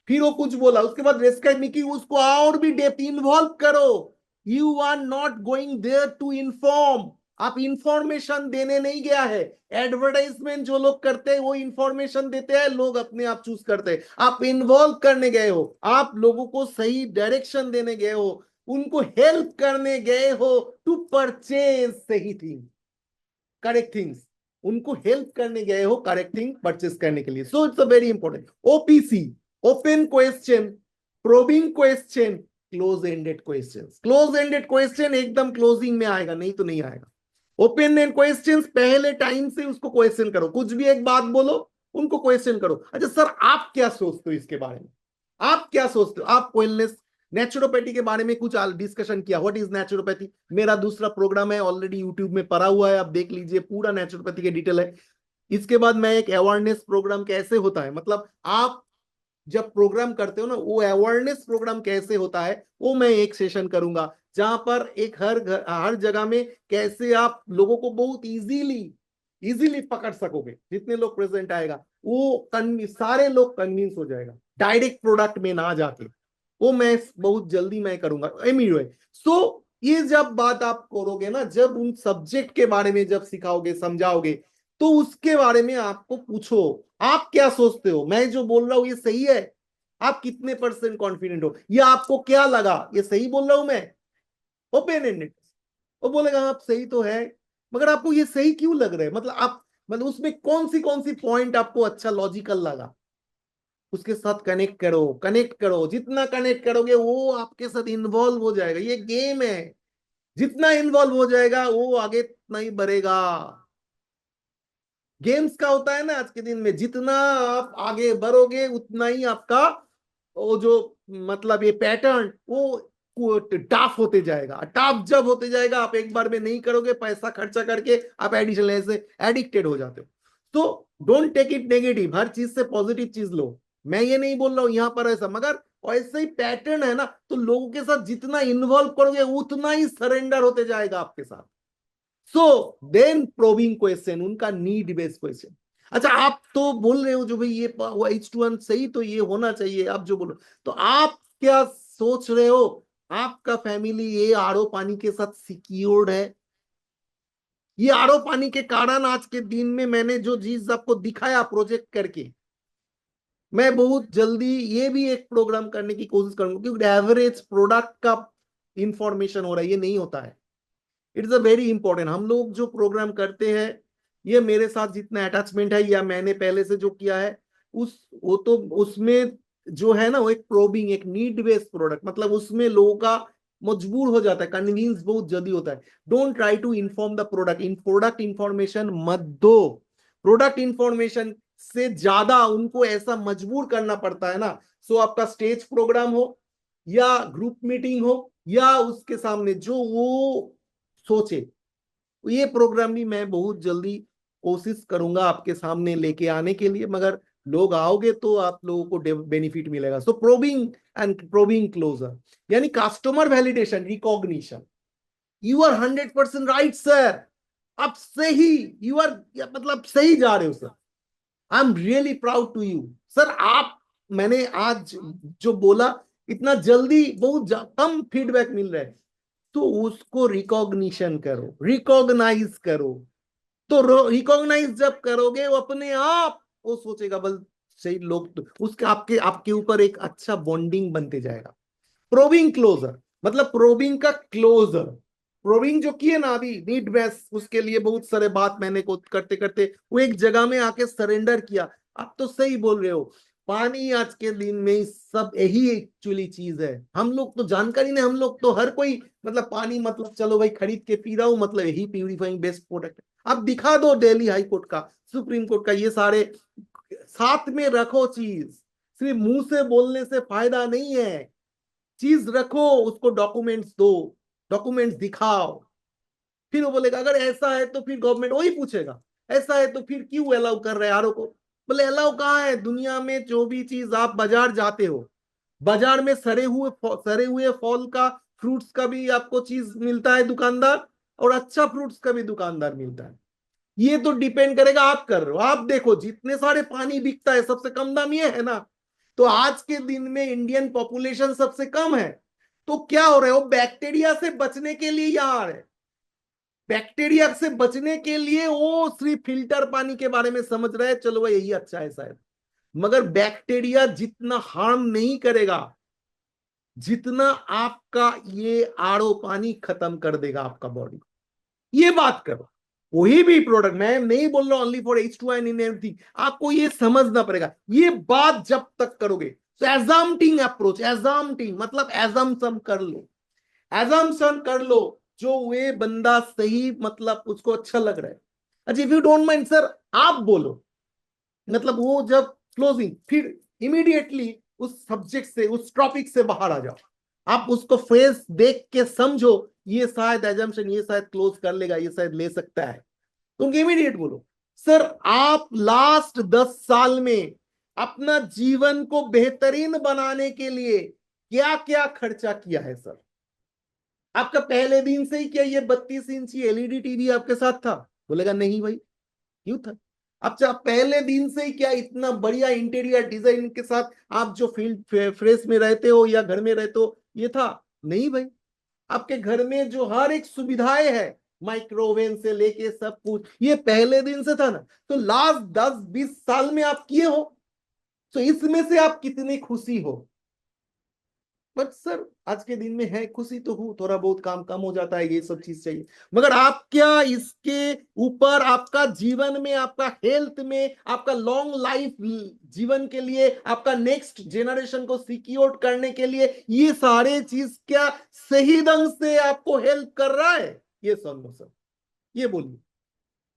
S1: फिर वो कुछ बोला उसके बाद डिस्क्राइब मी कि उसको और भी डेप्थ इन्वॉल्व करो। You are not going there to inform, आप इंफॉर्मेशन देने नहीं गया है। एडवर्टाइजमेंट जो लोग करते हैं वो इंफॉर्मेशन देते हैं, लोग अपने आप चूज करते हैं। आप इन्वॉल्व करने गए हो, आप लोगों को सही डायरेक्शन देने गए हो, उनको हेल्प करने गए हो टू परचेज सही थिंग, करेक्ट थिंग्स, उनको हेल्प करने गए हो करेक्ट थिंग परचेस करने के लिए। So it's a very important OPC, open question, probing question, close ended question. Close ended question एकदम क्लोजिंग में आएगा, नहीं तो नहीं आएगा। ओपन एंड क्वेश्चन पहले टाइम से उसको क्वेश्चन करो, कुछ भी एक बात बोलो उनको क्वेश्चन करो, अच्छा सर आप क्या सोचते हो इसके बारे में, आप क्या सोचते हो, आप वेलनेस नेचुरोपैथी के बारे में कुछ डिस्कशन किया, व्हाट इज नेचुरोपैथी, मेरा दूसरा प्रोग्राम है ऑलरेडी यूट्यूब में पड़ा हुआ है, आप देख लीजिए पूरा नेचुरोपैथी के डिटेल है। इसके बाद मैं एक अवेयरनेस प्रोग्राम कैसे होता है, मतलब आप जब प्रोग्राम करते हो ना वो अवेयरनेस प्रोग्राम कैसे होता है वो मैं एक सेशन करूंगा, जहां पर एक हर जगह में कैसे आप लोगों को बहुत इजीली इजीली पकड़ सकोगे, जितने लोग प्रेजेंट आएगा वो सारे लोग कन्विंस हो जाएगा डायरेक्ट प्रोडक्ट में ना जाके, वो मैं बहुत जल्दी मैं करूंगा एमीवे। सो ये जब बात आप करोगे ना, जब उन सब्जेक्ट के बारे में जब सिखाओगे समझाओगे, तो उसके बारे में आपको पूछो आप क्या सोचते हो, मैं जो बोल रहा हूं ये सही है, आप कितने परसेंट कॉन्फिडेंट हो, ये आपको क्या लगा ये सही बोल रहा हूं मैं, ओपन एंडेड। वो बोलेगा आप सही तो है, मगर आपको ये सही क्यों लग रहा है, मतलब आप मतलब उसमें कौन सी पॉइंट आपको अच्छा लॉजिकल लगा, उसके साथ कनेक्ट करो, कनेक्ट करो, जितना कनेक्ट करोगे वो आपके साथ इन्वॉल्व हो जाएगा, ये गेम है, जितना इन्वॉल्व हो जाएगा वो आगे उतना ही बढ़ेगा। गेम्स का होता है ना आज के दिन में, जितना आप आगे बढ़ोगे उतना ही आपका वो जो मतलब ये पैटर्न वो टफ होते जाएगा, टफ जब होते जाएगा आप एक बार में नहीं करोगे, पैसा खर्चा करके आप एडिशनल ऐसे एडिक्टेड हो जाते हो। तो डोंट टेक इट नेगेटिव, हर चीज से पॉजिटिव चीज लो, मैं ये नहीं बोल रहा हूं यहां पर ऐसा, मगर ऐसे ही पैटर्न है ना, तो लोगों के साथ जितना इन्वॉल्व करोगे उतना ही सरेंडर होते जाएगा आपके साथ। सो देन प्रोबिंग क्वेश्चन, उनका नीड बेस्ड क्वेश्चन। अच्छा आप तो बोल रहे हो जो भाई ये H2 सही तो ये होना चाहिए, आप जो बोलो, तो आप क्या सोच रहे हो, आपका फैमिली ये आरओ पानी के साथ सिक्योर्ड है, ये आरओ पानी के कारण आज के दिन में मैंने जो चीज आपको दिखाया प्रोजेक्ट करके, मैं बहुत जल्दी ये भी एक प्रोग्राम करने की कोशिश करूंगा, क्योंकि एवरेज प्रोडक्ट का इंफॉर्मेशन हो रहा है ये नहीं होता है, इट्स अ वेरी इंपॉर्टेंट। हम लोग जो प्रोग्राम करते हैं, ये मेरे साथ जितना अटैचमेंट है या मैंने पहले से जो किया है उस वो तो उसमें जो है ना वो एक प्रोबिंग एक नीड बेस्ड प्रोडक्ट, मतलब उसमें लोगों का मजबूर हो जाता है, कन्वींस बहुत जल्दी होता है। Don't try to inform the product, इन प्रोडक्ट इंफॉर्मेशन मत दो, प्रोडक्ट इंफॉर्मेशन से ज्यादा उनको ऐसा मजबूर करना पड़ता है ना। सो आपका स्टेज प्रोग्राम हो या ग्रुप मीटिंग हो या उसके सामने जो वो सोचे, ये प्रोग्राम भी मैं बहुत जल्दी कोशिश करूंगा आपके सामने लेके आने के लिए, मगर लोग आओगे तो आप लोगों को बेनिफिट मिलेगा। So probing and probing closure यानी customer validation recognition, you are 100% right sir, आप सही, यू आर मतलब सही जा रहे हो sir, I am really proud to you sir, आप मैंने आज जो बोला इतना जल्दी बहुत कम फीडबैक मिल रहा है, तो उसको रिकॉग्निशन करो, रिकॉग्नाइज करो, तो रिकॉग्नाइज जब करोगे वो अपने आप वो सोचेगा बल सही लोग, तो उसके आपके आपके ऊपर एक अच्छा बॉन्डिंग बनते जाएगा। प्रोबिंग क्लोजर मतलब प्रोबिंग का क्लोजर, प्रोबिंग जो किए ना अभी नीड बेस, उसके लिए बहुत सारे बात मैंने को करते करते वो एक जगह में आके सरेंडर किया। आप तो सही बोल रहे हो, पानी आज के दिन में सब यही एक्चुअली चीज है। हम लोग तो जानकारी नहीं, हम लोग तो हर कोई मतलब पानी मतलब चलो भाई खरीद के पी रहा हूं मतलब यही प्यूरिफाइंग बेस्ट प्रोडक्ट है। आप दिखा दो दिल्ली हाई कोर्ट का, सुप्रीम कोर्ट का, ये सारे साथ में रखो चीज। सिर्फ मुंह से बोलने से फायदा नहीं है, चीज रखो, उसको डॉक्यूमेंट्स दो, डॉक्यूमेंट्स दिखाओ। फिर वो बोलेगा अगर ऐसा है तो फिर गवर्नमेंट वही पूछेगा ऐसा है तो फिर क्यों अलाउ कर रहे हैं आरओ को। बोले अलाउ कहाँ है, दुनिया में जो भी चीज आप बाजार जाते हो, बाजार में सड़े हुए फल का, फ्रूट्स का भी आपको चीज मिलता है दुकानदार, और अच्छा फ्रूट्स का भी दुकानदार मिलता है। ये तो डिपेंड करेगा आप कर रहे हो। आप देखो जितने सारे पानी बिकता है सबसे कम दाम ये है ना। तो आज के दिन में इंडियन पॉपुलेशन सबसे कम है, तो क्या हो रहा है, वो बैक्टीरिया से बचने के लिए यहाँ आ रहे हैं। बैक्टीरिया से बचने के लिए वो सिर्फ फिल्टर पानी के बारे में समझ रहे हैं, चलो भाई यही अच्छा है शायद। मगर बैक्टीरिया जितना हार्म नहीं करेगा जितना आपका ये आरओ पानी खत्म कर देगा आपका बॉडी को। ये बात करो, वही भी प्रोडक्ट, मैं नहीं बोल रहा only for H2 in everything, आपको ये समझना पड़ेगा। ये बात जब तक करोगे तो एजम्पटिंग अप्रोच, एजम्पटिंग मतलब एजम्पशन कर लो, एजम्पशन कर लो जो वे बंदा सही मतलब उसको अच्छा लग रहा है। अच्छा, if you don't mind sir आप बोलो, मतलब वो जब क्लोजिंग, फिर इमीडिएटली उस सब्जेक्ट से उस टॉपिक से बाहर आ जाओ। आप उसको फेस देख के समझो, ये शायद एजम्पशन, ये शायद क्लोज कर लेगा, ये शायद ले सकता है, तुम इमीडिएट बोलो सर आप लास्ट 10 साल में अपना जीवन को बेहतरीन बनाने के लिए क्या क्या खर्चा किया है सर। आपका पहले दिन से ही क्या ये 32 इंची एलईडी टीवी आपके साथ था? बोलेगा नहीं भाई, क्यों था? अच्छा, पहले दिन से ही क्या इतना बढ़िया इंटीरियर डिजाइन के साथ आप जो फील्ड फ्रेश में रहते हो या घर में रहते हो ये था? नहीं भाई। आपके घर में जो हर एक सुविधाएं है, माइक्रोवेव से लेके सब कुछ, ये पहले दिन से था ना। तो लास्ट 10-20 साल में आप किए हो, तो इसमें से आप कितनी खुशी हो? बट सर आज के दिन में है खुशी तो हूं, थोड़ा बहुत काम कम हो जाता है, ये सब चीज चाहिए। मगर आप क्या इसके ऊपर आपका जीवन में, आपका हेल्थ में, आपका लॉन्ग लाइफ जीवन के लिए, आपका नेक्स्ट जनरेशन को सिक्योर करने के लिए ये सारे चीज क्या सही ढंग से आपको हेल्प कर रहा है? ये समझो सर, ये बोलिए।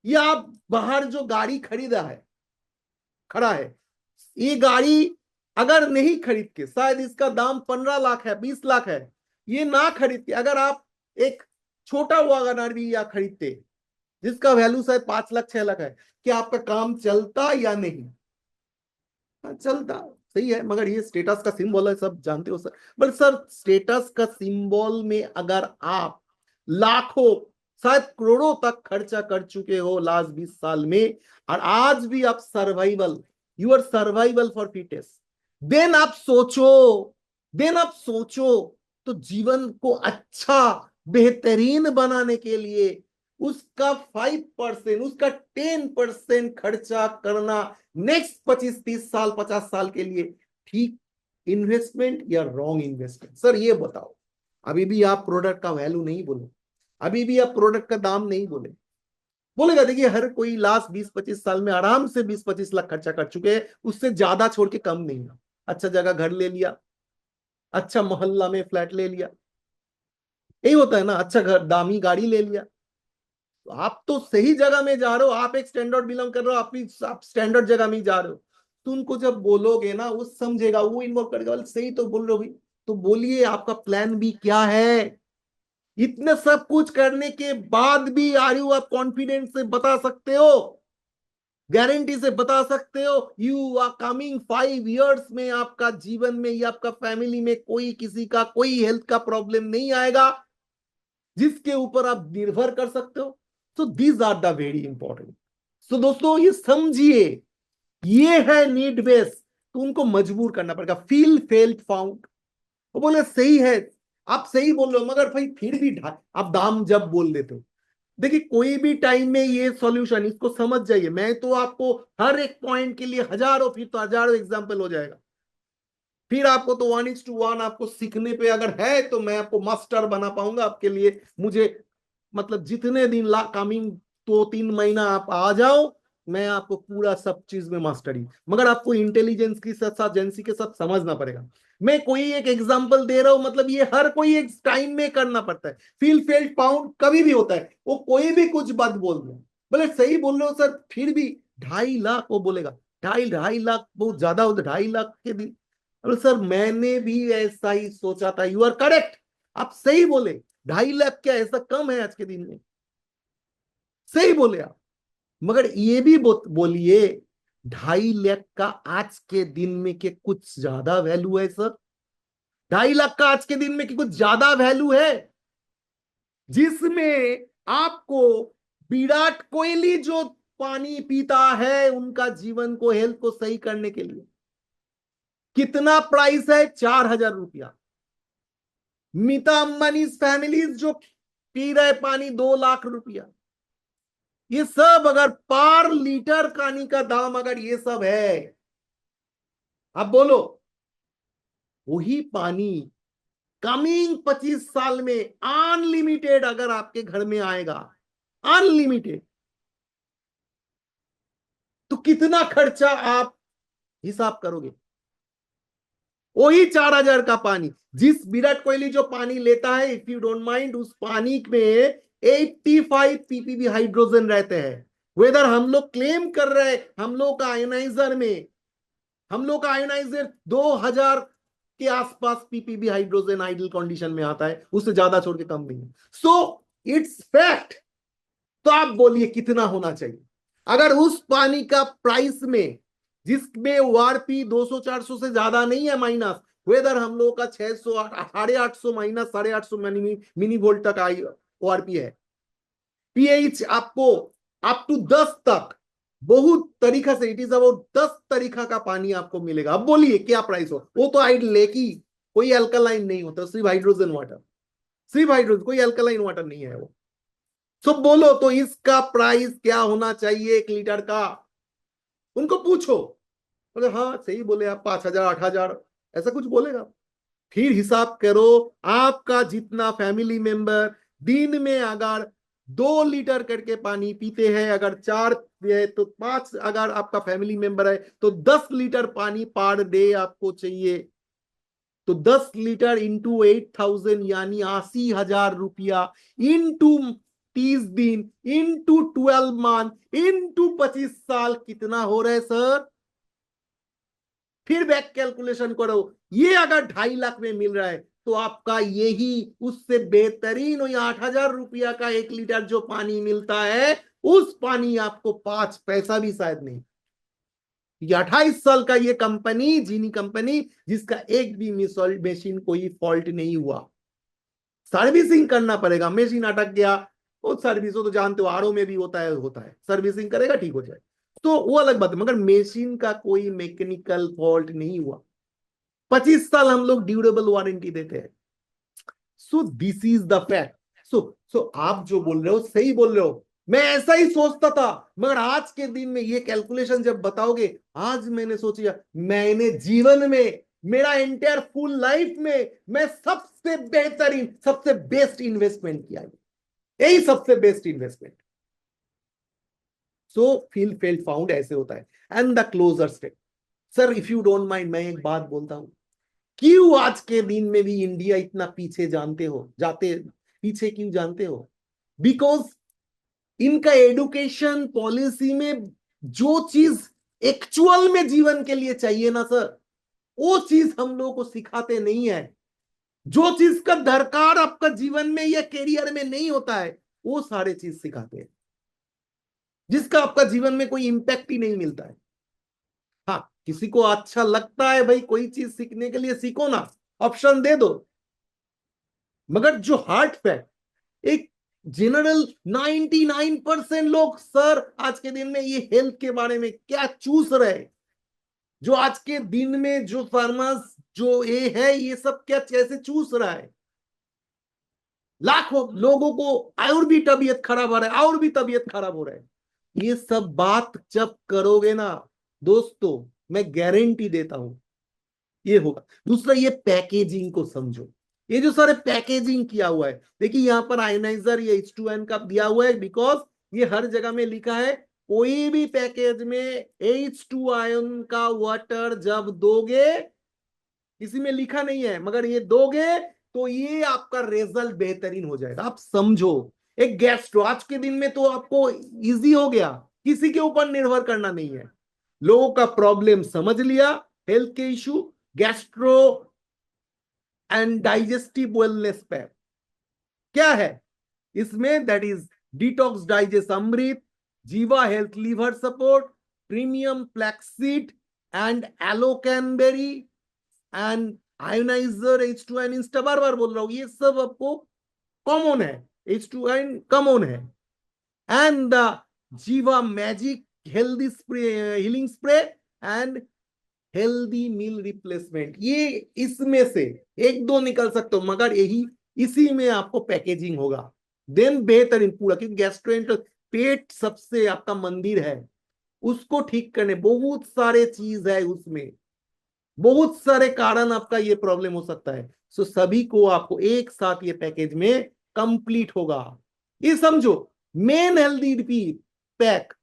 S1: ये आप बाहर जो गाड़ी खड़ा है, ये गाड़ी अगर नहीं खरीद के, शायद इसका दाम 15 लाख है, 20 लाख है, ये ना खरीद के अगर आप एक छोटा वैगनआर भी या खरीदते जिसका वैल्यू शायद 5 लाख 6 लाख है, क्या आपका काम चलता या नहीं? हाँ, चलता, सही है। मगर ये स्टेटस का सिंबल है, सब जानते हो सर। बट सर स्टेटस का सिंबल में अगर आप लाखों शायद करोड़ों तक खर्चा कर चुके हो लास्ट 20 साल में, और आज भी आप survival, your survival for fittest, then आप सोचो, तो जीवन को अच्छा बेहतरीन बनाने के लिए उसका 5%, उसका 10% खर्चा करना नेक्स्ट 25-30 साल 50 साल के लिए ठीक इन्वेस्टमेंट या रॉन्ग इन्वेस्टमेंट? सर ये बताओ। अभी भी आप प्रोडक्ट का वैल्यू नहीं बोले, अभी भी आप प्रोडक्ट का दाम नहीं बोले। बोलेगा देखिए हर कोई लास्ट 20-25 साल में आराम से 20-25 लाख खर्चा कर चुके हैं, उससे ज्यादा छोड़ के कम नहीं है। अच्छा जगह घर ले लिया, अच्छा मोहल्ला में फ्लैट ले लिया, यही होता है ना, अच्छा घर दामी गाड़ी ले लिया। तो आप तो सही जगह में जा रहे हो, आप एक स्टैंडर्ड बिलोंग कर रहे हो, आप स्टैंडर्ड जगह में जा रहे हो। तो उनको जब बोलोगे ना वो समझेगा, वो इन्वॉल्व करेगा, बोले सही तो बोल रहे हो भाई। तो बोलिए आपका प्लान भी क्या है? इतने सब कुछ करने के बाद भी आर यू आप कॉन्फिडेंस से बता सकते हो, गारंटी से बता सकते हो यू आर कमिंग 5 इयर्स में आपका जीवन में या आपका फैमिली में कोई किसी का कोई हेल्थ का प्रॉब्लम नहीं आएगा जिसके ऊपर आप निर्भर कर सकते हो? So these are the very important. So दोस्तों ये समझिए, ये है नीड बेस। तो उनको मजबूर करना पड़ेगा, फील फेल्ट फाउंड। वो बोले सही है, आप सही बोल रहे हो, मगर भाई फिर भी आप दाम जब बोल देते हो, देखिए कोई भी टाइम में ये सॉल्यूशन, इसको समझ जाइए। मैं तो आपको हर एक पॉइंट के लिए हजारों, फिर तो हजारों एग्जांपल हो जाएगा। फिर आपको तो 1:1 आपको सीखने पे अगर है तो मैं आपको मास्टर बना पाऊंगा आपके लिए। मुझे मतलब जितने दिन ला कमिंग 2-3 महीना आप आ जाओ, मैं आपको पूरा सब चीज में मास्टरी, मगर आपको इंटेलिजेंस के साथ साथ जेंसी के साथ समझना पड़ेगा। मैं कोई एक एग्जांपल दे रहा हूं, मतलब ये हर कोई एक टाइम में करना पड़ता है। फील फेल्ट पाउंड कभी भी होता है, वो कोई भी कुछ बात बोल रहे बोले सही बोल रहे हो सर, फिर भी 2.5 लाख वो बोलेगा, 2.5 लाख बहुत ज्यादा होता है, 2.5 लाख के भी। अरे सर मैंने भी ऐसा ही सोचा था, यू आर करेक्ट, आप सही बोले, 2.5 लाख क्या ऐसा कम है आज के दिन में, सही बोले आप। मगर ये भी बोलिए 2.5 लाख का आज के दिन में के कुछ ज्यादा वैल्यू है सर? 2.5 लाख का आज के दिन में कि कुछ ज्यादा वैल्यू है, जिसमें आपको विराट कोहली जो पानी पीता है उनका जीवन को, हेल्थ को सही करने के लिए कितना प्राइस है? 4,000 रुपया। मीता अंबानी फैमिलीज जो पी रहे पानी 2 लाख रुपया। ये सब अगर पर लीटर पानी का दाम अगर ये सब है, अब बोलो वही पानी कमिंग 25 साल में अनलिमिटेड अगर आपके घर में आएगा, अनलिमिटेड, तो कितना खर्चा आप हिसाब करोगे? वही 4,000 का पानी, जिस विराट कोहली जो पानी लेता है, इफ यू डोंट माइंड, उस पानी में 85 पीपीबी हाइड्रोजन रहते हैं। वेदर हम लोग क्लेम कर रहे हैं हम लोग का आयोनाइजर में, हम लोग का आयोनाइजर 2,000 के आसपास पीपीबी हाइड्रोजन आइडल कंडीशन में आता है, उससे ज्यादा छोड़ के कम नहीं है। So it's fact. तो आप बोलिए कितना होना चाहिए? अगर उस पानी का प्राइस में, जिसमें ओआरपी 200-400 से ज्यादा नहीं है माइनस, वेदर हम लोग का 600 850 माइनस 850 मिनी वोल्ट तक आई ओआरपी है। पीएच आपको अप टू 10 तक, बहुत तरीका से, इट इज अबाउट 10 तरीका का पानी आपको मिलेगा। अब बोलिए क्या प्राइस हो? वो तो आइड लेकी, कोई अल्कलाइन नहीं होता, सिर्फ हाइड्रोजन वाटर, सिर्फ हाइड्रोजन, कोई अल्कलाइन वाटर नहीं है वो। सब बोलो तो इसका प्राइस क्या होना चाहिए 1 लीटर का? उनको पूछो, बोले हाँ सही बोले आप, 5,000 8,000 ऐसा कुछ बोलेगा। फिर हिसाब करो, आपका जितना फैमिली मेंबर दिन में अगर 2 लीटर करके पानी पीते हैं, अगर 4 है तो 5, अगर आपका फैमिली मेंबर है तो 10 लीटर पानी पर डे आपको चाहिए। तो 10 लीटर इंटू 8,000 यानी 80,000 रुपया, इंटू 30 दिन, इंटू 12 मंथ, इंटू 25 साल, कितना हो रहा है सर? फिर बैक कैलकुलेशन करो, ये अगर 2.5 लाख में मिल रहा है तो आपका यही उससे बेहतरीन, 8,000 रुपया का 1 लीटर जो पानी मिलता है, उस पानी आपको 5 पैसा भी शायद नहीं। ये 28 साल का ये कंपनी, जीनी कंपनी, जिसका एक भी मशीन कोई फॉल्ट नहीं हुआ। सर्विसिंग करना पड़ेगा, मशीन अटक गया, वो सर्विस, हो तो जानते हो आरओ में भी होता है, सर्विसिंग करेगा ठीक हो जाए, तो वो अलग बात है, मगर मशीन का कोई मैकेनिकल फॉल्ट नहीं हुआ। 25 साल हम लोग ड्यूरेबल वारंटी देते हैं। So this is the fact. So आप जो बोल रहे हो सही बोल रहे हो, मैं ऐसा ही सोचता था, मगर आज के दिन में ये कैलकुलेशन जब बताओगे, आज मैंने सोचा मैंने जीवन में, मेरा एंटायर फुल लाइफ में, मैं सबसे बेहतरीन, सबसे बेस्ट इन्वेस्टमेंट किया है, यही सबसे best investment. So feel felt found ऐसे होता है। And the closure step, sir if you don't mind मैं एक बात बोलता हूं, क्यों आज के दिन में भी इंडिया इतना पीछे जानते हो, जाते पीछे क्यों जानते हो? बिकॉज इनका एडुकेशन पॉलिसी में जो चीज एक्चुअल में जीवन के लिए चाहिए ना सर, वो चीज हम लोगों को सिखाते नहीं है। जो चीज का दरकार आपका जीवन में या करियर में नहीं होता है, वो सारे चीज सिखाते हैं, जिसका आपका जीवन में कोई इंपैक्ट ही नहीं मिलता है। हाँ, किसी को अच्छा लगता है भाई कोई चीज सीखने के लिए, सीखो ना, ऑप्शन दे दो, मगर जो हार्ट फैक्ट, एक जनरल 99% लोग सर आज के दिन में ये हेल्थ के बारे में क्या चूस रहे, जो आज के दिन में जो फार्मास जो ये है, ये सब क्या कैसे चूस रहा है। लाखों लोगों को और भी तबीयत खराब हो रहा है, और भी तबीयत खराब हो रहा है। ये सब बात जब करोगे ना दोस्तों, मैं गारंटी देता हूं ये होगा। दूसरा, ये पैकेजिंग को समझो, ये जो सारे पैकेजिंग किया हुआ है, देखिए यहाँ पर आयोनाइजर ये H2N का दिया हुआ है, बिकॉज ये हर जगह में लिखा है कोई भी पैकेज में H2 आयन का वाटर जब दोगे, किसी में लिखा नहीं है मगर ये दोगे तो ये आपका रिजल्ट बेहतरीन हो जाएगा। आप समझो, एक गैस्ट्रो आज के दिन में तो आपको इजी हो गया, किसी के ऊपर निर्भर करना नहीं है। लोगों का प्रॉब्लम समझ लिया, हेल्थ के issue, gastro and digestive wellness pack क्या है इसमें, that is detox digest Amrit, Jiva health liver support, premium flaxseed and aloe cranberry and ionizer H2 N insta, बार बार बोल रहा हूं, ये सब आपको कॉमन है, H2 एन कॉमन है। And the Jiva magic healthy spray, healing spray and healthy meal replacement, ये इसमें से एक दो निकल सकते हो मगर यही इसी में आपको पैकेजिंग होगा। देन बेहतरीन पूरा, क्योंकि गैस्ट्रोएंटर पेट सबसे आपका मंदिर है, उसको ठीक करने बहुत सारे चीज है उसमें, बहुत सारे कारण आपका ये प्रॉब्लम हो सकता है। सो सभी को आपको एक साथ ये पैकेज में कंप्लीट होगा। ये समझो, men healthy pack,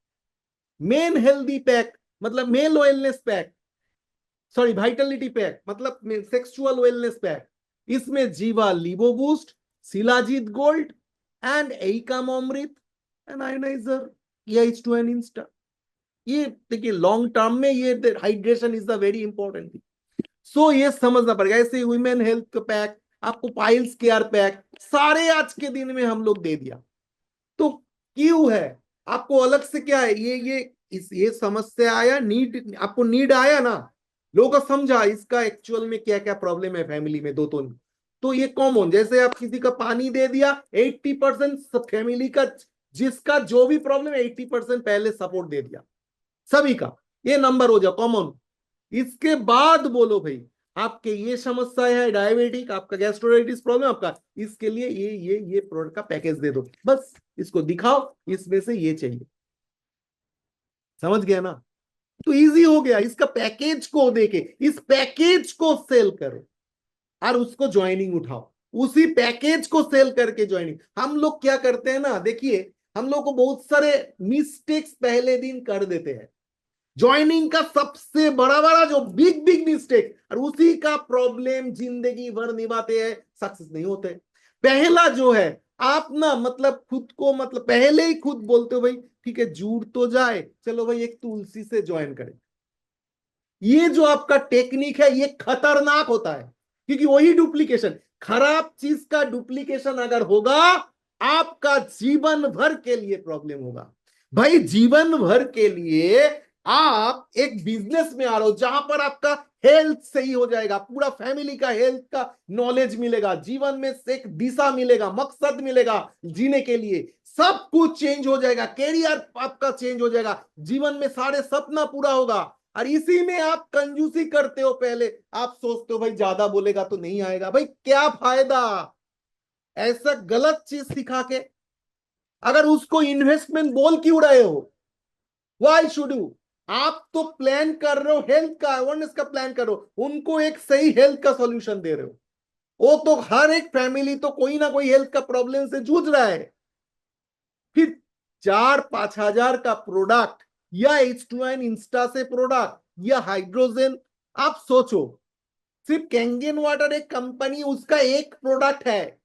S1: men healthy pack मतलब male wellness pack, sorry vitality pack मतलब सेक्सुअल वेलनेस पैक, इसमें Jiva livo boost, Shilajit gold and एइकाम Amrit and ionizer H2 N insta. ये देखिए लॉन्ग टर्म में ये hydration is the very important thing. So ये समझना पड़ेगा। ऐसे वुमेन हेल्थ पैक, आपको पाइल्स केयर पैक, सारे आज के दिन में हम लोग दे दिया। तो क्यों है, आपको अलग से क्या है, ये समस्या आया, नीड आपको नीड आया ना, लोगों को समझा इसका एक्चुअल में क्या क्या प्रॉब्लम है फैमिली में, दो तो ये कॉमन, जैसे आप किसी का पानी दे दिया 80% फैमिली का, जिसका जो भी प्रॉब्लम है 80% पहले सपोर्ट दे दिया सभी का, ये नंबर हो जाए कॉमन। इसके बाद बोलो भाई आपके ये समस्या है, डायबिटिक, आपका गैस्ट्रोलाइटिस प्रॉब्लम, आपका इसके लिए ये प्रोडक्ट का पैकेज दे दो, बस इसको दिखाओ इसमें से ये चाहिए। समझ गया ना? तो इजी हो गया, इसका पैकेज को देके इस पैकेज को सेल करो और उसको ज्वाइनिंग उठाओ, उसी पैकेज को सेल करके ज्वाइनिंग। हम लोग क्या करते हैं ना, देखिए हम लोग को बहुत सारे मिस्टेक्स पहले दिन कर देते हैं, ज्वाइनिंग का सबसे बड़ा बड़ा जो बिग बिग मिस्टेक, और उसी का प्रॉब्लम जिंदगी भर निभाते हैं, सक्सेस नहीं होते। पहला जो है, आप ना मतलब खुद को मतलब पहले ही खुद बोलते हो भाई ठीक है जुड़ तो जाए, चलो भाई एक तुलसी से ज्वाइन करें। ये जो आपका टेक्निक है ये खतरनाक होता है, क्योंकि वही डुप्लीकेशन, खराब चीज का डुप्लीकेशन अगर होगा आपका जीवन भर के लिए प्रॉब्लम होगा। भाई जीवन भर के लिए आप एक बिजनेस में आ रहे हो जहां पर आपका हेल्थ सही हो जाएगा, पूरा फैमिली का हेल्थ का नॉलेज मिलेगा, जीवन में एक दिशा मिलेगा, मकसद मिलेगा जीने के लिए, सब कुछ चेंज हो जाएगा, कैरियर आपका चेंज हो जाएगा, जीवन में सारे सपना पूरा होगा। और इसी में आप कंजूसी करते हो, पहले आप सोचते हो भाई ज्यादा बोलेगा तो नहीं आएगा, भाई क्या फायदा ऐसा गलत चीज सिखा के, अगर उसको इन्वेस्टमेंट बोल क्यों रहे हो, व्हाई शुड यू, आप तो प्लान कर रहे हो हेल्थ का अवेयरनेस का प्लान कर रहे हो, उनको एक सही हेल्थ का सॉल्यूशन दे रहे हो। वो तो हर एक फैमिली तो कोई ना कोई हेल्थ का प्रॉब्लम से जूझ रहा है, फिर 4-5 हजार का प्रोडक्ट या H2 इंस्टा से प्रोडक्ट या हाइड्रोजन, आप सोचो सिर्फ कैंगेन वाटर एक कंपनी, उसका एक प्रोडक्ट है